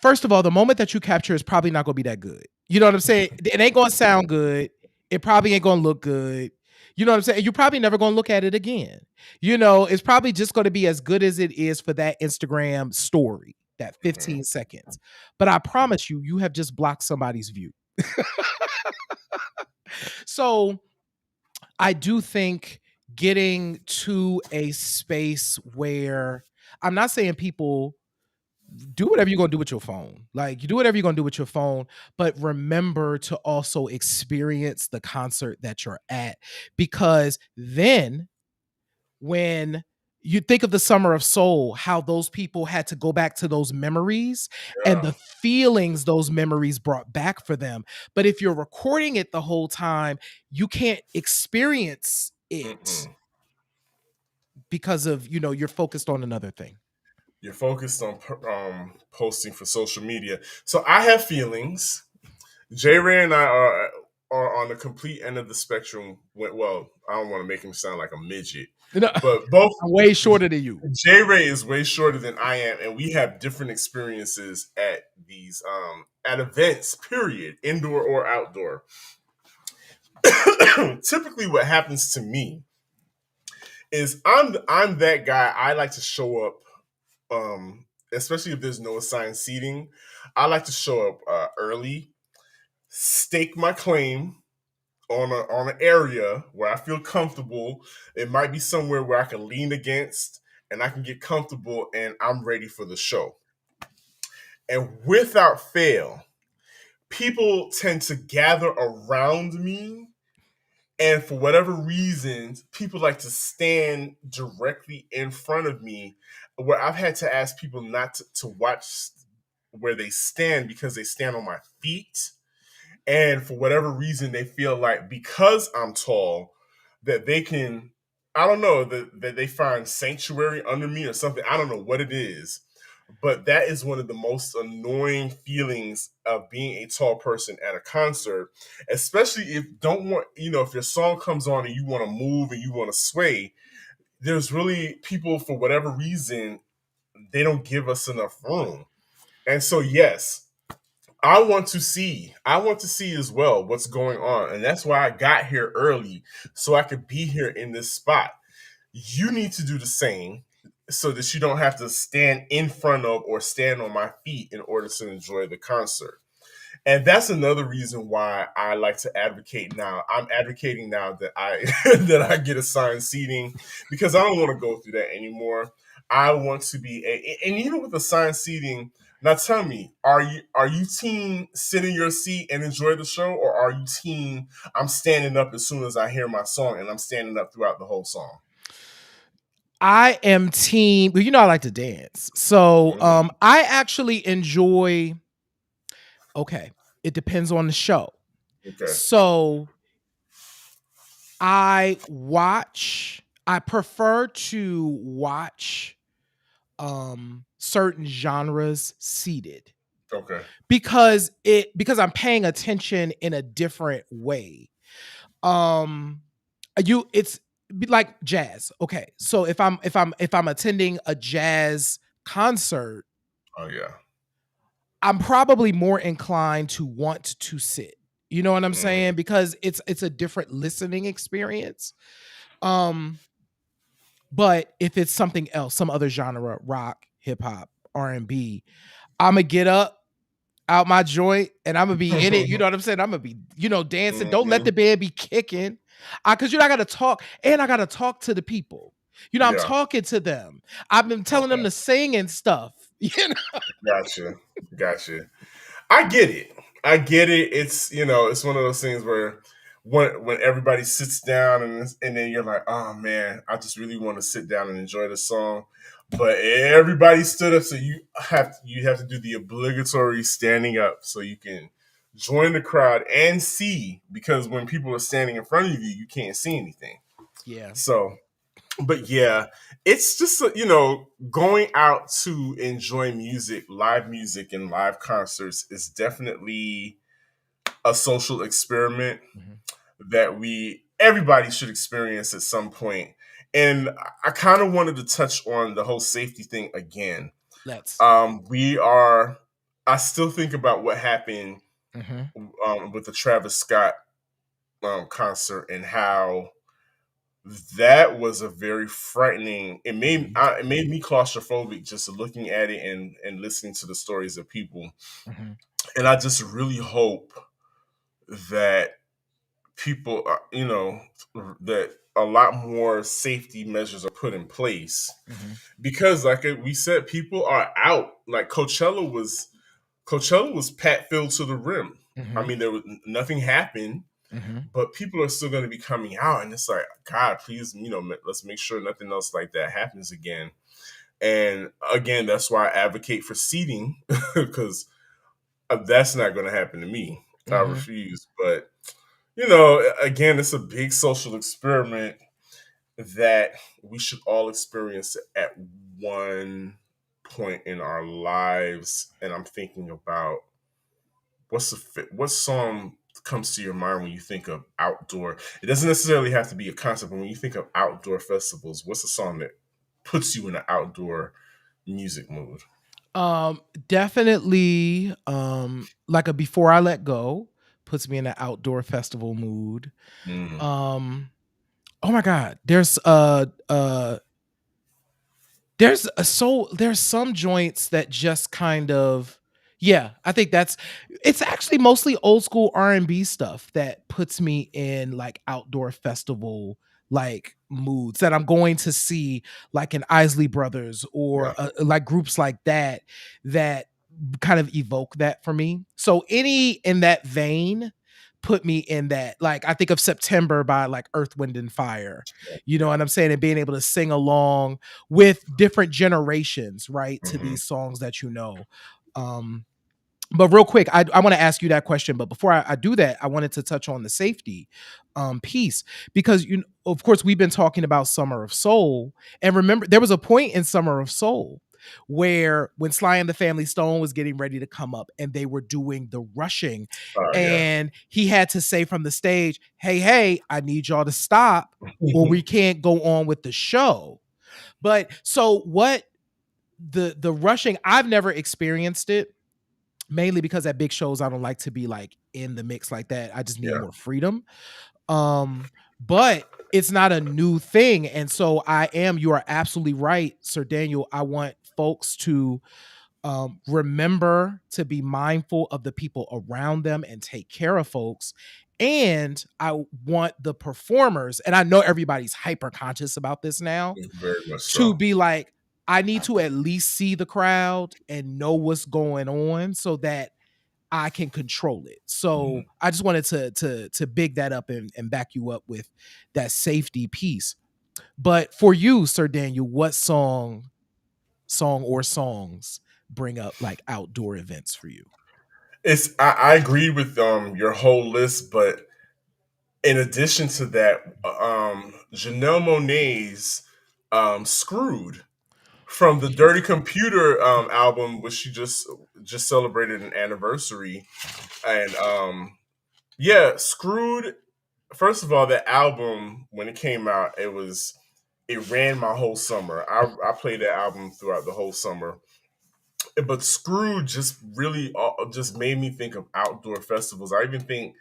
[SPEAKER 1] First of all, the moment that you capture is probably not going to be that good. You know what I'm saying? It ain't going to sound good. It probably ain't going to look good. You know what I'm saying? You're probably never going to look at it again. It's probably just going to be as good as it is for that Instagram story, that
[SPEAKER 2] Mhm.
[SPEAKER 1] 15 seconds. But I promise you, you have just blocked somebody's view. So I do think getting to a space where I'm not saying people do whatever you're gonna do with your phone. Like you do whatever you're gonna do with your phone, but remember to also experience the concert that you're at. Because then when you think of the Summer of Soul, how those people had to go back to those memories and
[SPEAKER 2] Yeah.
[SPEAKER 1] the feelings those memories brought back for them. But if you're recording it the whole time, you can't experience it
[SPEAKER 2] Mm-mm.
[SPEAKER 1] because of, you're focused on another thing.
[SPEAKER 2] You're focused on posting for social media. So I have feelings. J Ray and I are on the complete end of the spectrum. Well, I don't want to make him sound like a midget,
[SPEAKER 1] I'm
[SPEAKER 2] but both
[SPEAKER 1] way shorter than you.
[SPEAKER 2] J Ray is way shorter than I am, and we have different experiences at these at events. Period, indoor or outdoor. Typically, what happens to me is I'm that guy. I like to show up, especially if there's no assigned seating. I like to show up early, stake my claim on an area where I feel comfortable. It might be somewhere where I can lean against, and I can get comfortable and I'm ready for the show. And without fail, people tend to gather around me. And for whatever reasons, people like to stand directly in front of me, where I've had to ask people not to watch where they stand because they stand on my feet. And for whatever reason, they feel like because I'm tall, that they can, I don't know, that they find sanctuary under me or something. I don't know what it is. But that is one of the most annoying feelings of being a tall person at a concert, especially if don't want, if your song comes on and you want to move and you want to sway, there's really people for whatever reason, they don't give us enough room. And so yes, I want to see as well what's going on. And that's why I got here early so I could be here in this spot. You need to do the same so that you don't have to stand in front of or stand on my feet in order to enjoy the concert. And that's another reason why I like to advocate now. I'm advocating now that I that I get assigned seating because I don't want to go through that anymore. I want to be and even with assigned seating, now tell me, are you team sit in your seat and enjoy the show, or are you team I'm standing up as soon as I hear my song and I'm standing up throughout the whole song?
[SPEAKER 1] I am team, well, I like to dance. So
[SPEAKER 2] Mhm.
[SPEAKER 1] I actually enjoy, okay, it depends on the show.
[SPEAKER 2] Okay.
[SPEAKER 1] So I prefer to watch certain genres seated
[SPEAKER 2] Okay.
[SPEAKER 1] because I'm paying attention in a different way. Um it's like jazz. Okay. So if I'm attending a jazz concert,
[SPEAKER 2] Oh yeah.
[SPEAKER 1] I'm probably more inclined to want to sit. You know what I'm
[SPEAKER 2] Mhm.
[SPEAKER 1] saying? Because it's a different listening experience. Um but if it's something else, some other genre, rock, hip hop, R&B, I'm gonna get up out my joint and I'm gonna be in it. You know what I'm saying? I'm gonna be, dancing. Don't let
[SPEAKER 2] Mhm.
[SPEAKER 1] the bed be kicking. Cause I gotta talk and I gotta talk to the people. I'm
[SPEAKER 2] Yeah.
[SPEAKER 1] talking to them. I've been telling them
[SPEAKER 2] Okay.
[SPEAKER 1] to sing and stuff.
[SPEAKER 2] Gotcha. Gotcha. I get it. I get it. It's one of those things where when everybody sits down and then you're like, oh man, I just really want to sit down and enjoy the song. But everybody stood up, so you have to do the obligatory standing up so you can join the crowd and see, because when people are standing in front of you, you can't see anything.
[SPEAKER 1] Yeah.
[SPEAKER 2] So but yeah, it's just going out to enjoy music, live music, and live concerts is definitely a social experiment
[SPEAKER 1] Mhm.
[SPEAKER 2] that we everybody should experience at some point. And I kind of wanted to touch on the whole safety thing again.
[SPEAKER 1] Let's.
[SPEAKER 2] We are. I still think about what happened
[SPEAKER 1] Mhm.
[SPEAKER 2] with the Travis Scott concert and how that was a very frightening.
[SPEAKER 1] Mhm.
[SPEAKER 2] It made me claustrophobic just looking at it and listening to the stories of people.
[SPEAKER 1] Mhm.
[SPEAKER 2] And I just really hope that people, that a lot more safety measures are put in place,
[SPEAKER 1] Mhm.
[SPEAKER 2] because, like we said, people are out. Like Coachella was pat filled to the rim. I
[SPEAKER 1] Mhm.
[SPEAKER 2] mean, there was nothing happened,
[SPEAKER 1] Mhm.
[SPEAKER 2] but people are still going to be coming out, and it's like, God, please, let's make sure nothing else like that happens again. And again, that's why I advocate for seating, because that's not going to happen to me. I
[SPEAKER 1] Mhm.
[SPEAKER 2] refuse. But again, it's a big social experiment that we should all experience at one point in our lives. And I'm thinking about what song comes to your mind when you think of outdoor? It doesn't necessarily have to be a concert, but when you think of outdoor festivals, what's a song that puts you in an outdoor music mood?
[SPEAKER 1] Um, Definitely like a Before I Let Go puts me in an outdoor festival mood.
[SPEAKER 2] Mm,
[SPEAKER 1] Um oh my god, there's some joints that just kind of, yeah, I think it's actually mostly old school R&B stuff that puts me in like outdoor festival, like moods that I'm going to see, like an Isley Brothers or
[SPEAKER 2] Yeah.
[SPEAKER 1] like groups like that that kind of evoke that for me. So any in that vein put me in that. Like I think of September by like Earth, Wind and Fire. You know
[SPEAKER 2] Yeah.
[SPEAKER 1] what I'm saying? And being able to sing along with different generations, right, to
[SPEAKER 2] Hmm.
[SPEAKER 1] these songs that you know. Um but real quick, I want to ask you that question. But before I do that, I wanted to touch on the safety piece because of course, we've been talking about Summer of Soul, and remember, there was a point in Summer of Soul where when Sly and the Family Stone was getting ready to come up, and they were doing the rushing,
[SPEAKER 2] Yeah.
[SPEAKER 1] and he had to say from the stage, "Hey, hey, I need y'all to stop, or we can't go on with the show." But so what? The rushing, I've never experienced it, mainly because at big shows I don't like to be like in the mix like that. I just need
[SPEAKER 2] Yeah.
[SPEAKER 1] more freedom. But it's not a new thing. And so you are absolutely right, Sir Daniel. I want folks to remember to be mindful of the people around them and take care of folks. And I want the performers, and I know everybody's hyper conscious about this now,
[SPEAKER 2] Very much
[SPEAKER 1] to
[SPEAKER 2] so.
[SPEAKER 1] be like, I need to at least see the crowd and know what's going on so that I can control it. So
[SPEAKER 2] Mhm.
[SPEAKER 1] I just wanted to big that up and back you up with that safety piece. But for you, Sir Daniel, what song or songs bring up like outdoor events for you?
[SPEAKER 2] I agree with your whole list, but in addition to that, Janelle Monae's "Screwed" from the Dirty Computer album, which she just celebrated an anniversary, and yeah, "Screwed." First of all, the album when it came out, it ran my whole summer. I played that album throughout the whole summer. But Screw just really just made me think of outdoor festivals. I even think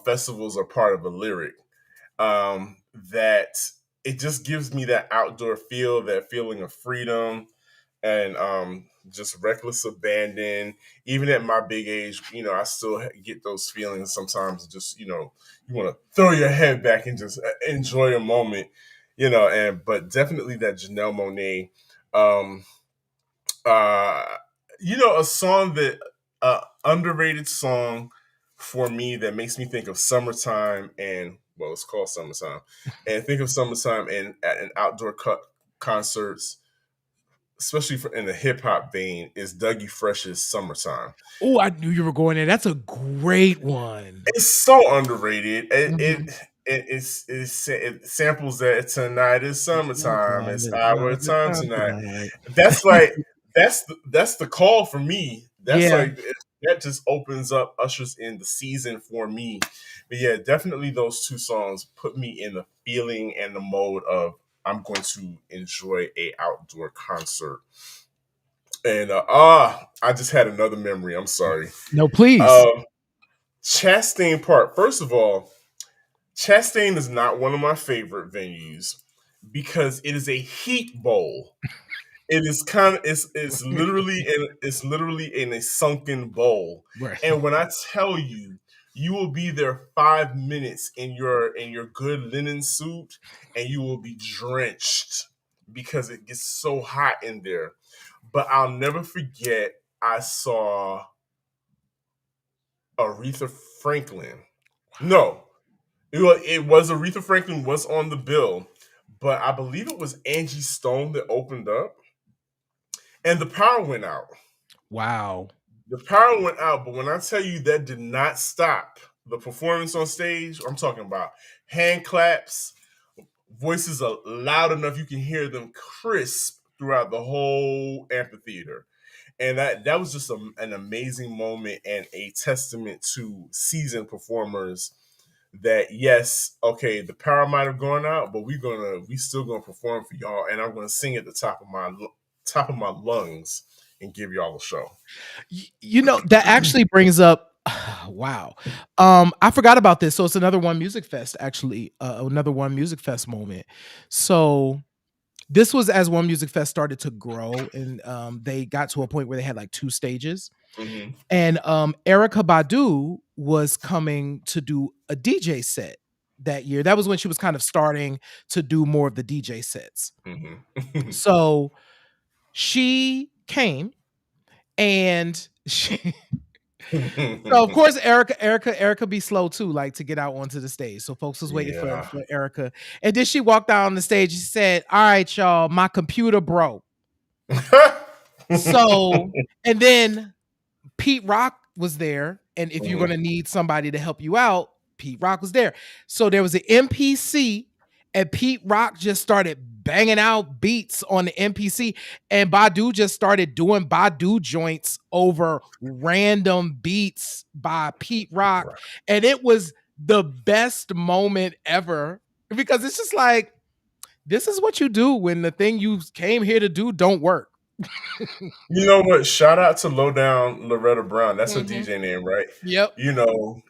[SPEAKER 2] festivals are part of a lyric that it just gives me that outdoor feel, that feeling of freedom and just reckless abandon. Even at my big age, I still get those feelings sometimes. Just you want to throw your head back and just enjoy a moment, And but definitely that Janelle Monae. Um, uh a song that underrated song for me that makes me think of summertime and well, it's called summertime, and think of summertime and at an outdoor concerts, especially in the hip hop vein, is Dougie Fresh's "Summertime."
[SPEAKER 1] Oh, I knew you were going there. That's a great one.
[SPEAKER 2] It's so underrated.
[SPEAKER 1] Mhm.
[SPEAKER 2] It samples that "Tonight is summertime.
[SPEAKER 1] Summertime
[SPEAKER 2] It's
[SPEAKER 1] is
[SPEAKER 2] our
[SPEAKER 1] not the
[SPEAKER 2] time
[SPEAKER 1] time
[SPEAKER 2] tonight."
[SPEAKER 1] tonight.
[SPEAKER 2] That's like that's the call for me. That's
[SPEAKER 1] Yeah.
[SPEAKER 2] like that just opens up, ushers in the season for me. But yeah, definitely those two songs put me in the feeling and the mode of I'm going to enjoy a outdoor concert. And I just had another memory. I'm sorry.
[SPEAKER 1] No, please.
[SPEAKER 2] Um, Chastain Park. First of all, Chastain is not one of my favorite venues because it is a heat bowl. It is kind of it's literally in a sunken bowl.
[SPEAKER 1] Right.
[SPEAKER 2] And when I tell you, you will be there 5 minutes in your good linen suit, and you will be drenched because it gets so hot in there. But I'll never forget I saw Aretha Franklin. No, it was Aretha Franklin was on the bill, but I believe it was Angie Stone that opened up, and the power went out.
[SPEAKER 1] Wow.
[SPEAKER 2] The power went out, but when I tell you that did not stop the performance on stage, I'm talking about hand claps, voices are loud enough you can hear them crisp throughout the whole amphitheater. And that was just an amazing moment and a testament to seasoned performers that yes, okay, the power might have gone out, but we still gonna perform for y'all, and I'm gonna sing at the top of my lungs and give y'all a show.
[SPEAKER 1] That actually brings up wow. I forgot about this. So it's another One Music Fest, actually, another One Music Fest moment. So this was as One Music Fest started to grow, and they got to a point where they had like two stages.
[SPEAKER 2] Hmm.
[SPEAKER 1] And Erica Badu was coming to do a DJ set. that year. That was when she was kind of starting to do more of the DJ sets.
[SPEAKER 2] Mhm.
[SPEAKER 1] So she came and she so of course Erica be slow too, like to get out onto the stage. So folks was waiting for
[SPEAKER 2] Yeah.
[SPEAKER 1] Erica. And then she walked out on the stage. She said, "All right, y'all, my computer broke." So, and then Pete Rock was there. And if you're
[SPEAKER 2] Mhm.
[SPEAKER 1] gonna need somebody to help you out, Pete Rock was there. So there was an MPC, and Pete Rock just started banging out beats on the MPC, and Badu just started doing Badu joints over random beats by Pete Rock,
[SPEAKER 2] Right.
[SPEAKER 1] and it was the best moment ever because it's just like this is what you do when the thing you came here to do don't work.
[SPEAKER 2] You know what? Shout out to Lowdown Loretta Brown. That's her
[SPEAKER 1] Mhm.
[SPEAKER 2] DJ name, right?
[SPEAKER 1] Yep.
[SPEAKER 2] You know,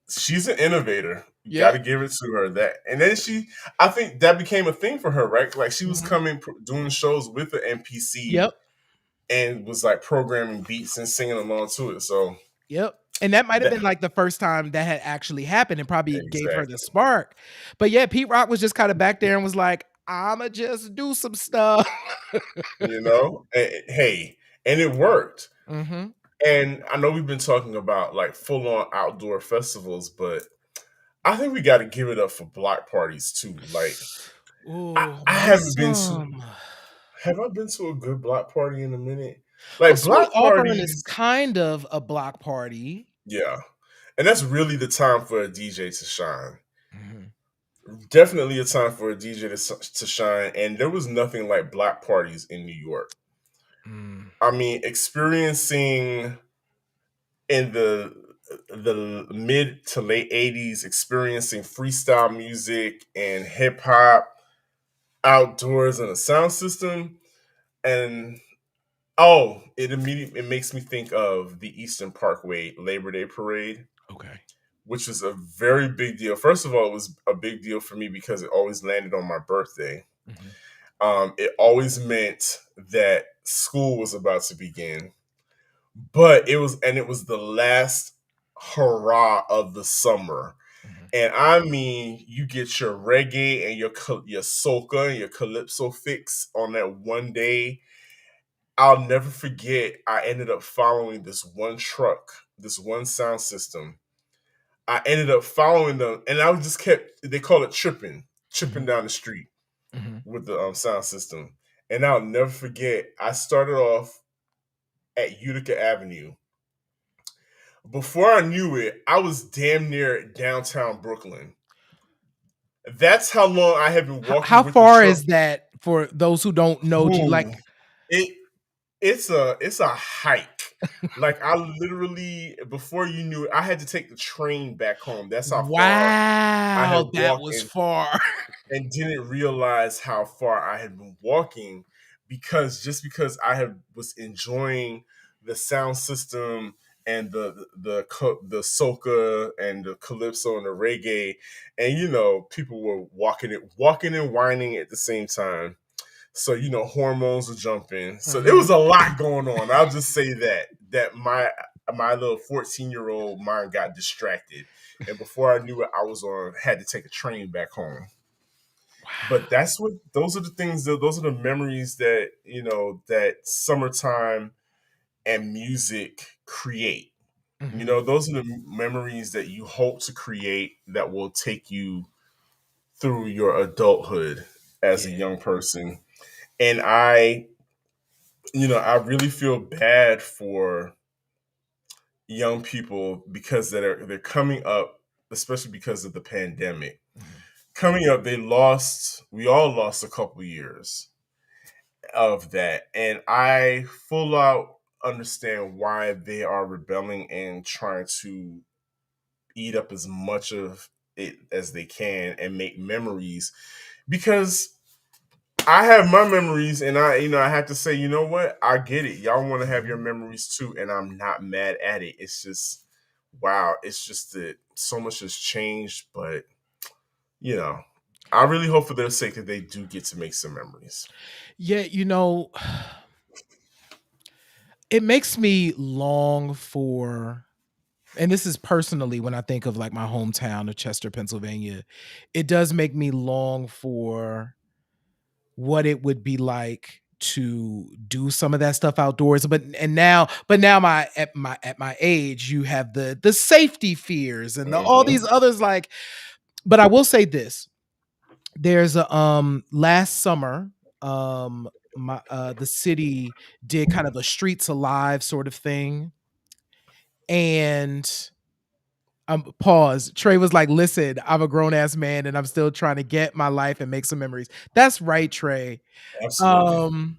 [SPEAKER 2] she's an innovator. You got
[SPEAKER 1] Yep.
[SPEAKER 2] to give it to her. That, and then I think that became a thing for her, right? Like she was
[SPEAKER 1] Mhm.
[SPEAKER 2] coming, doing shows with the NPC,
[SPEAKER 1] Yep.
[SPEAKER 2] and was like programming beats and singing along to it. So
[SPEAKER 1] Yep. And that might have
[SPEAKER 2] that
[SPEAKER 1] been like the first time that had actually happened and probably gave her the
[SPEAKER 2] exactly,
[SPEAKER 1] spark. But yeah, Pete Rock was just kind of back there and was like, I'ma just do some stuff.
[SPEAKER 2] hey, and it worked.
[SPEAKER 1] Hmm.
[SPEAKER 2] And I know we've been talking about like full on outdoor festivals, but I think we got to give it up for block parties too. Like
[SPEAKER 1] Oh,
[SPEAKER 2] I haven't been to.
[SPEAKER 1] awesome.
[SPEAKER 2] Have I been to a good block party in a minute? Like
[SPEAKER 1] Sweet
[SPEAKER 2] block
[SPEAKER 1] Auburn is
[SPEAKER 2] parties,
[SPEAKER 1] kind of a block party.
[SPEAKER 2] yeah, and that's really the time for a DJ to shine.
[SPEAKER 1] Mhm.
[SPEAKER 2] Definitely a time for a DJ to shine, and there was nothing like block parties in New York.
[SPEAKER 1] Mm.
[SPEAKER 2] I mean, experiencing in the mid to late 80s, experiencing freestyle music and hip hop outdoors in a sound system, and it makes me think of the Eastern Parkway Labor Day Parade,
[SPEAKER 1] Okay.
[SPEAKER 2] which was a very big deal. First of all, it was a big deal for me because it always landed on my birthday.
[SPEAKER 1] Mhm.
[SPEAKER 2] It always meant that school was about to begin, but it was the last hurrah of the summer.
[SPEAKER 1] Mhm.
[SPEAKER 2] And I mean, you get your reggae and your soca and your calypso fix on that one day. I'll never forget. I ended up following this one truck, this one sound system. I ended up following them, and I just kept. They call it tripping
[SPEAKER 1] Mhm.
[SPEAKER 2] down the street
[SPEAKER 1] Mhm.
[SPEAKER 2] with the sound system. And I'll never forget. I started off at Utica Avenue. Before I knew it, I was damn near downtown Brooklyn. That's how long I have been walking
[SPEAKER 1] How
[SPEAKER 2] with the
[SPEAKER 1] far
[SPEAKER 2] truck.
[SPEAKER 1] is that for those who don't know?
[SPEAKER 2] Ooh,
[SPEAKER 1] Like,
[SPEAKER 2] it it's a hike. Like I literally, before you knew it, I had to take the train back home. That's how far I had
[SPEAKER 1] wow, that
[SPEAKER 2] walked,
[SPEAKER 1] was far.
[SPEAKER 2] and didn't realize how far I had been walking because just because was enjoying the sound system and the soca and the calypso and the reggae, and people were walking and whining at the same time. So hormones were jumping. So there was
[SPEAKER 1] Mhm.
[SPEAKER 2] a lot going on. I'll just say that my little 14-year-old mind got distracted, and before I knew it, I was on had to take a train back home. But
[SPEAKER 1] Wow.
[SPEAKER 2] that's what those are the things. Those are the memories that that summertime and music create.
[SPEAKER 1] Mhm.
[SPEAKER 2] Those are the memories that you hope to create that will take you through your adulthood as a
[SPEAKER 1] Yeah.
[SPEAKER 2] young person. And I really feel bad for young people because they're coming up, especially because of the pandemic.
[SPEAKER 1] Mhm.
[SPEAKER 2] Coming up, we all lost a couple years of that. And I full out understand why they are rebelling and trying to eat up as much of it as they can and make memories because I have my memories, and I have to say, you know what? I get it. Y'all want to have your
[SPEAKER 1] Mhm.
[SPEAKER 2] memories too, and I'm not mad at it. It's just, wow. It's just that so much has changed, but you know, I really hope for their sake that they do get to make some memories.
[SPEAKER 1] Yeah, it makes me long for And this is personally when I think of like my hometown of Chester, Pennsylvania, it does make me long for what it would be like to do some of that stuff outdoors. But now my age, you have the safety fears and all
[SPEAKER 2] Hmm.
[SPEAKER 1] these others like. But I will say this: there's a last summer, my the city did kind of a streets alive sort of thing, and pause. Trey was like, "Listen, I'm a grown ass man, and I'm still trying to get my life and make some memories." That's right, Trey.
[SPEAKER 2] Absolutely.
[SPEAKER 1] Um,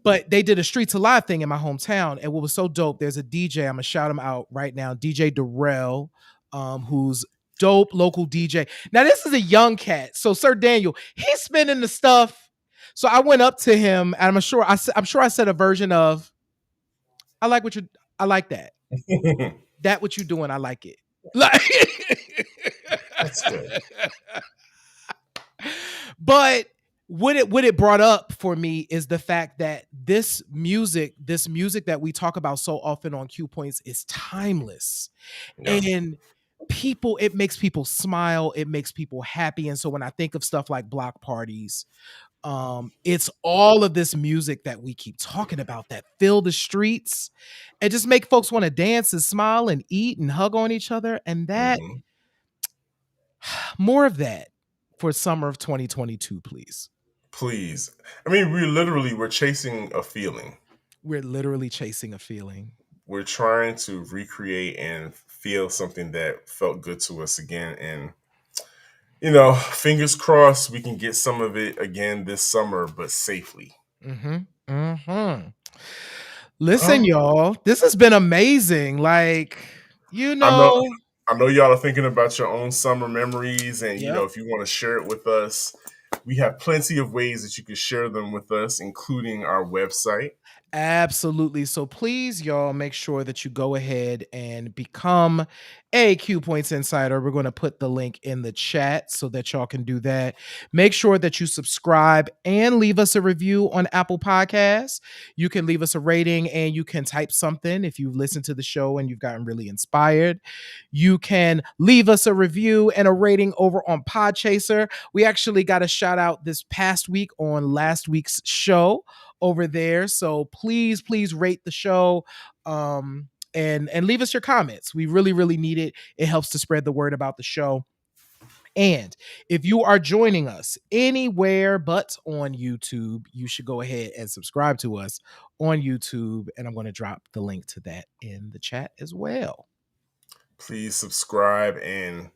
[SPEAKER 1] but they did a Streets Alive thing in my hometown, and what was so dope? There's a DJ. I'm gonna shout him out right now, DJ Darrell, who's dope local DJ. Now this is a young cat, so Sir Daniel, he's spinning the stuff. So I went up to him, and I'm sure I said a version of, "I like what you, I like that, that what you doing, I like it." Like,
[SPEAKER 2] That's good.
[SPEAKER 1] but what it brought up for me is the fact that this music that we talk about so often on Q Points is timeless.
[SPEAKER 2] Yeah.
[SPEAKER 1] And people, it makes people smile, it makes people happy. And so when I think of stuff like block parties, it's all of this music that we keep talking about that fill the streets and just make folks want to dance and smile and eat and hug on each other. And that,
[SPEAKER 2] Hmm.
[SPEAKER 1] more of that for summer of 2022, please.
[SPEAKER 2] Please. I mean, we're chasing a feeling.
[SPEAKER 1] We're literally chasing a feeling.
[SPEAKER 2] We're trying to recreate and feel something that felt good to us again. And, fingers crossed we can get some of it again this summer, but safely.
[SPEAKER 1] Mhm. Mhm. Listen,
[SPEAKER 2] Um,
[SPEAKER 1] y'all, this has been amazing. Like, you
[SPEAKER 2] I know
[SPEAKER 1] know,
[SPEAKER 2] I know y'all are thinking about your own summer memories, and
[SPEAKER 1] yep.
[SPEAKER 2] if you want to share it with us, we have plenty of ways that you can share them with us, including our website.
[SPEAKER 1] Absolutely. So please, y'all, make sure that you go ahead and become a Q Points Insider. We're going to put the link in the chat so that y'all can do that. Make sure that you subscribe and leave us a review on Apple Podcasts. You can leave us a rating and you can type something if you've listened to the show and you've gotten really inspired. You can leave us a review and a rating over on Podchaser. We actually got a shout out this past week on last week's show over there. So please rate the show, and leave us your comments. We really really need it. It helps to spread the word about the show. And if you are joining us anywhere but on YouTube, you should go ahead and subscribe to us on YouTube. And I'm going to drop the link to that in the chat as well.
[SPEAKER 2] Please subscribe and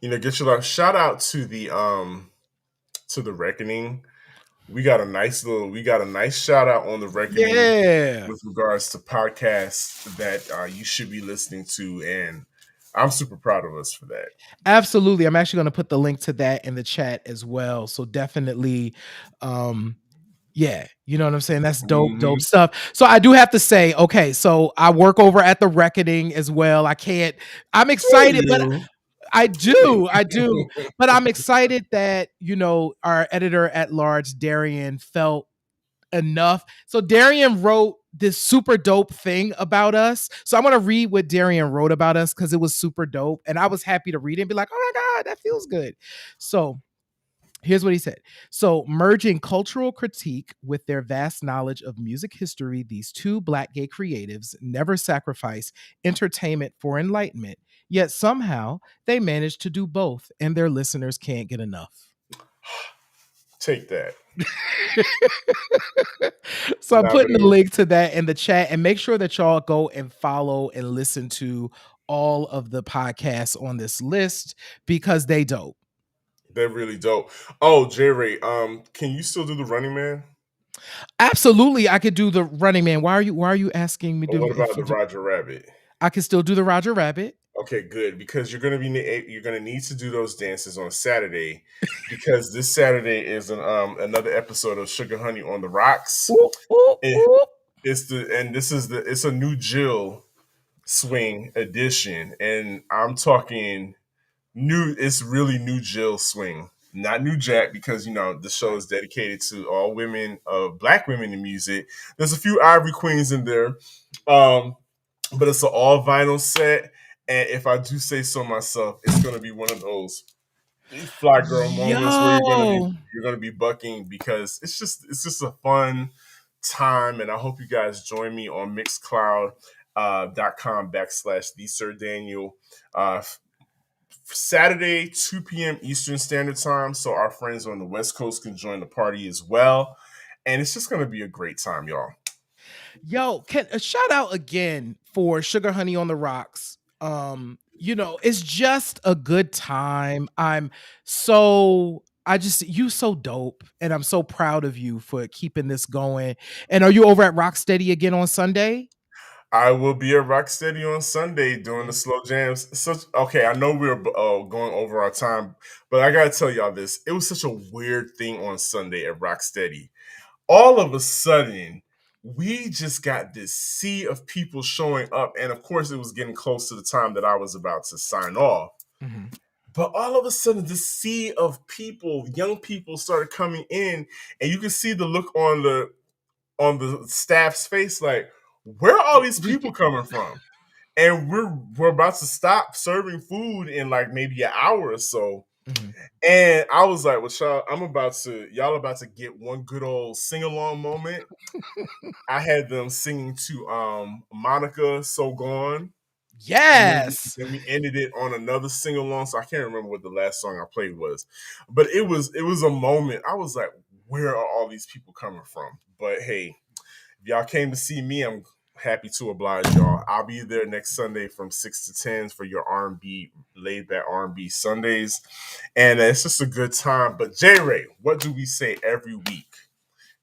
[SPEAKER 2] get your love. Shout out to the Reckoning. We got a nice shout out on the Reckoning
[SPEAKER 1] Yeah.
[SPEAKER 2] with regards to podcasts that you should be listening to, and I'm super proud of us for that.
[SPEAKER 1] Absolutely. I'm actually going to put the link to that in the chat as well. So definitely, um, yeah, you know what I'm saying? That's dope
[SPEAKER 2] Hmm.
[SPEAKER 1] stuff. So I do have to say, okay, so I work over at the Reckoning as well. I'm excited, but
[SPEAKER 2] You.
[SPEAKER 1] I do. But I'm excited that, our editor at large, Darian, felt enough. So Darian wrote this super dope thing about us. So I'm gonna read what Darian wrote about us because it was super dope. And I was happy to read it and be like, oh my God, that feels good. So here's what he said. So, merging cultural critique with their vast knowledge of music history, these two Black gay creatives never sacrifice entertainment for enlightenment, yet somehow they manage to do both, and their listeners can't get enough.
[SPEAKER 2] Take that.
[SPEAKER 1] So, I'm
[SPEAKER 2] Now
[SPEAKER 1] putting the
[SPEAKER 2] then,
[SPEAKER 1] link to that in the chat, and make sure that y'all go and follow and listen to all of the podcasts on this list because they dope.
[SPEAKER 2] they're really dope. Oh, Jerry, can you still do the Running Man?
[SPEAKER 1] Absolutely, I could do the Running Man. Why are you asking me
[SPEAKER 2] Or
[SPEAKER 1] to
[SPEAKER 2] what
[SPEAKER 1] if
[SPEAKER 2] about
[SPEAKER 1] you
[SPEAKER 2] the
[SPEAKER 1] do?
[SPEAKER 2] Roger Rabbit?
[SPEAKER 1] I can still do the Roger Rabbit.
[SPEAKER 2] Okay, good, because you're gonna need to do those dances on Saturday, because this Saturday is another episode of Sugar Honey on the Rocks.
[SPEAKER 1] Oop, oop,
[SPEAKER 2] It,
[SPEAKER 1] oop.
[SPEAKER 2] it's a new Jill swing edition, and I'm talking new. It's really new Jill swing, not new Jack, because the show
[SPEAKER 1] Right.
[SPEAKER 2] is dedicated to all women, Black women in music. There's a few Ivory Queens in there, but it's an all vinyl set, And if I do say so myself, it's gonna be one of those fly girl moments where
[SPEAKER 1] Yo.
[SPEAKER 2] you're gonna be bucking because it's just a fun time, and I hope you guys join me on Mixcloud .com/the Sir Daniel. Saturday, 2 p.m. Eastern Standard Time, so our friends on the West Coast can join the party as well. And it's just going to be a great time, y'all.
[SPEAKER 1] Yo, can a shout out again for Sugar Honey on the Rocks. It's just a good time. I just you so dope and I'm so proud of you for keeping this going. And are you over at Rocksteady again on Sunday?
[SPEAKER 2] I will be at Rocksteady on Sunday doing the
[SPEAKER 1] Yeah.
[SPEAKER 2] slow jams. Okay, I know we're going over our time, but I gotta tell y'all this. It was such a weird thing on Sunday at Rocksteady. All of a sudden, we just got this sea of people showing up, and of course, it was getting close to the time that I was about to sign off.
[SPEAKER 1] Mhm.
[SPEAKER 2] But all of a sudden, this sea of people, young people, started coming in, and you can see the look on the staff's face, like, where are all these people coming from? And we're about to stop serving food in like maybe an hour or so.
[SPEAKER 1] Mhm.
[SPEAKER 2] And I was like, well, y'all about to get one good old sing along moment. I had them singing to Monica So Gone. And
[SPEAKER 1] Yes.
[SPEAKER 2] then we ended it on another sing along. So I can't remember what the last song I played was. But it was a moment. I was like, where are all these people coming from? But hey, if y'all came to see me, I'm happy to oblige y'all. I'll be there next Sunday from 6 to 10 for your R&B laid back R&B Sundays, and it's just a good time. But J Ray, what do we say every week?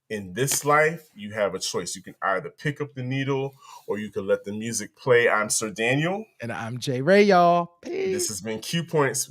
[SPEAKER 2] In this life, you have a choice. You can either pick up the needle or you can let the music play. I'm Sir Daniel.
[SPEAKER 1] And I'm J Ray, y'all.
[SPEAKER 2] This has
[SPEAKER 1] Peace.
[SPEAKER 2] been Q Points.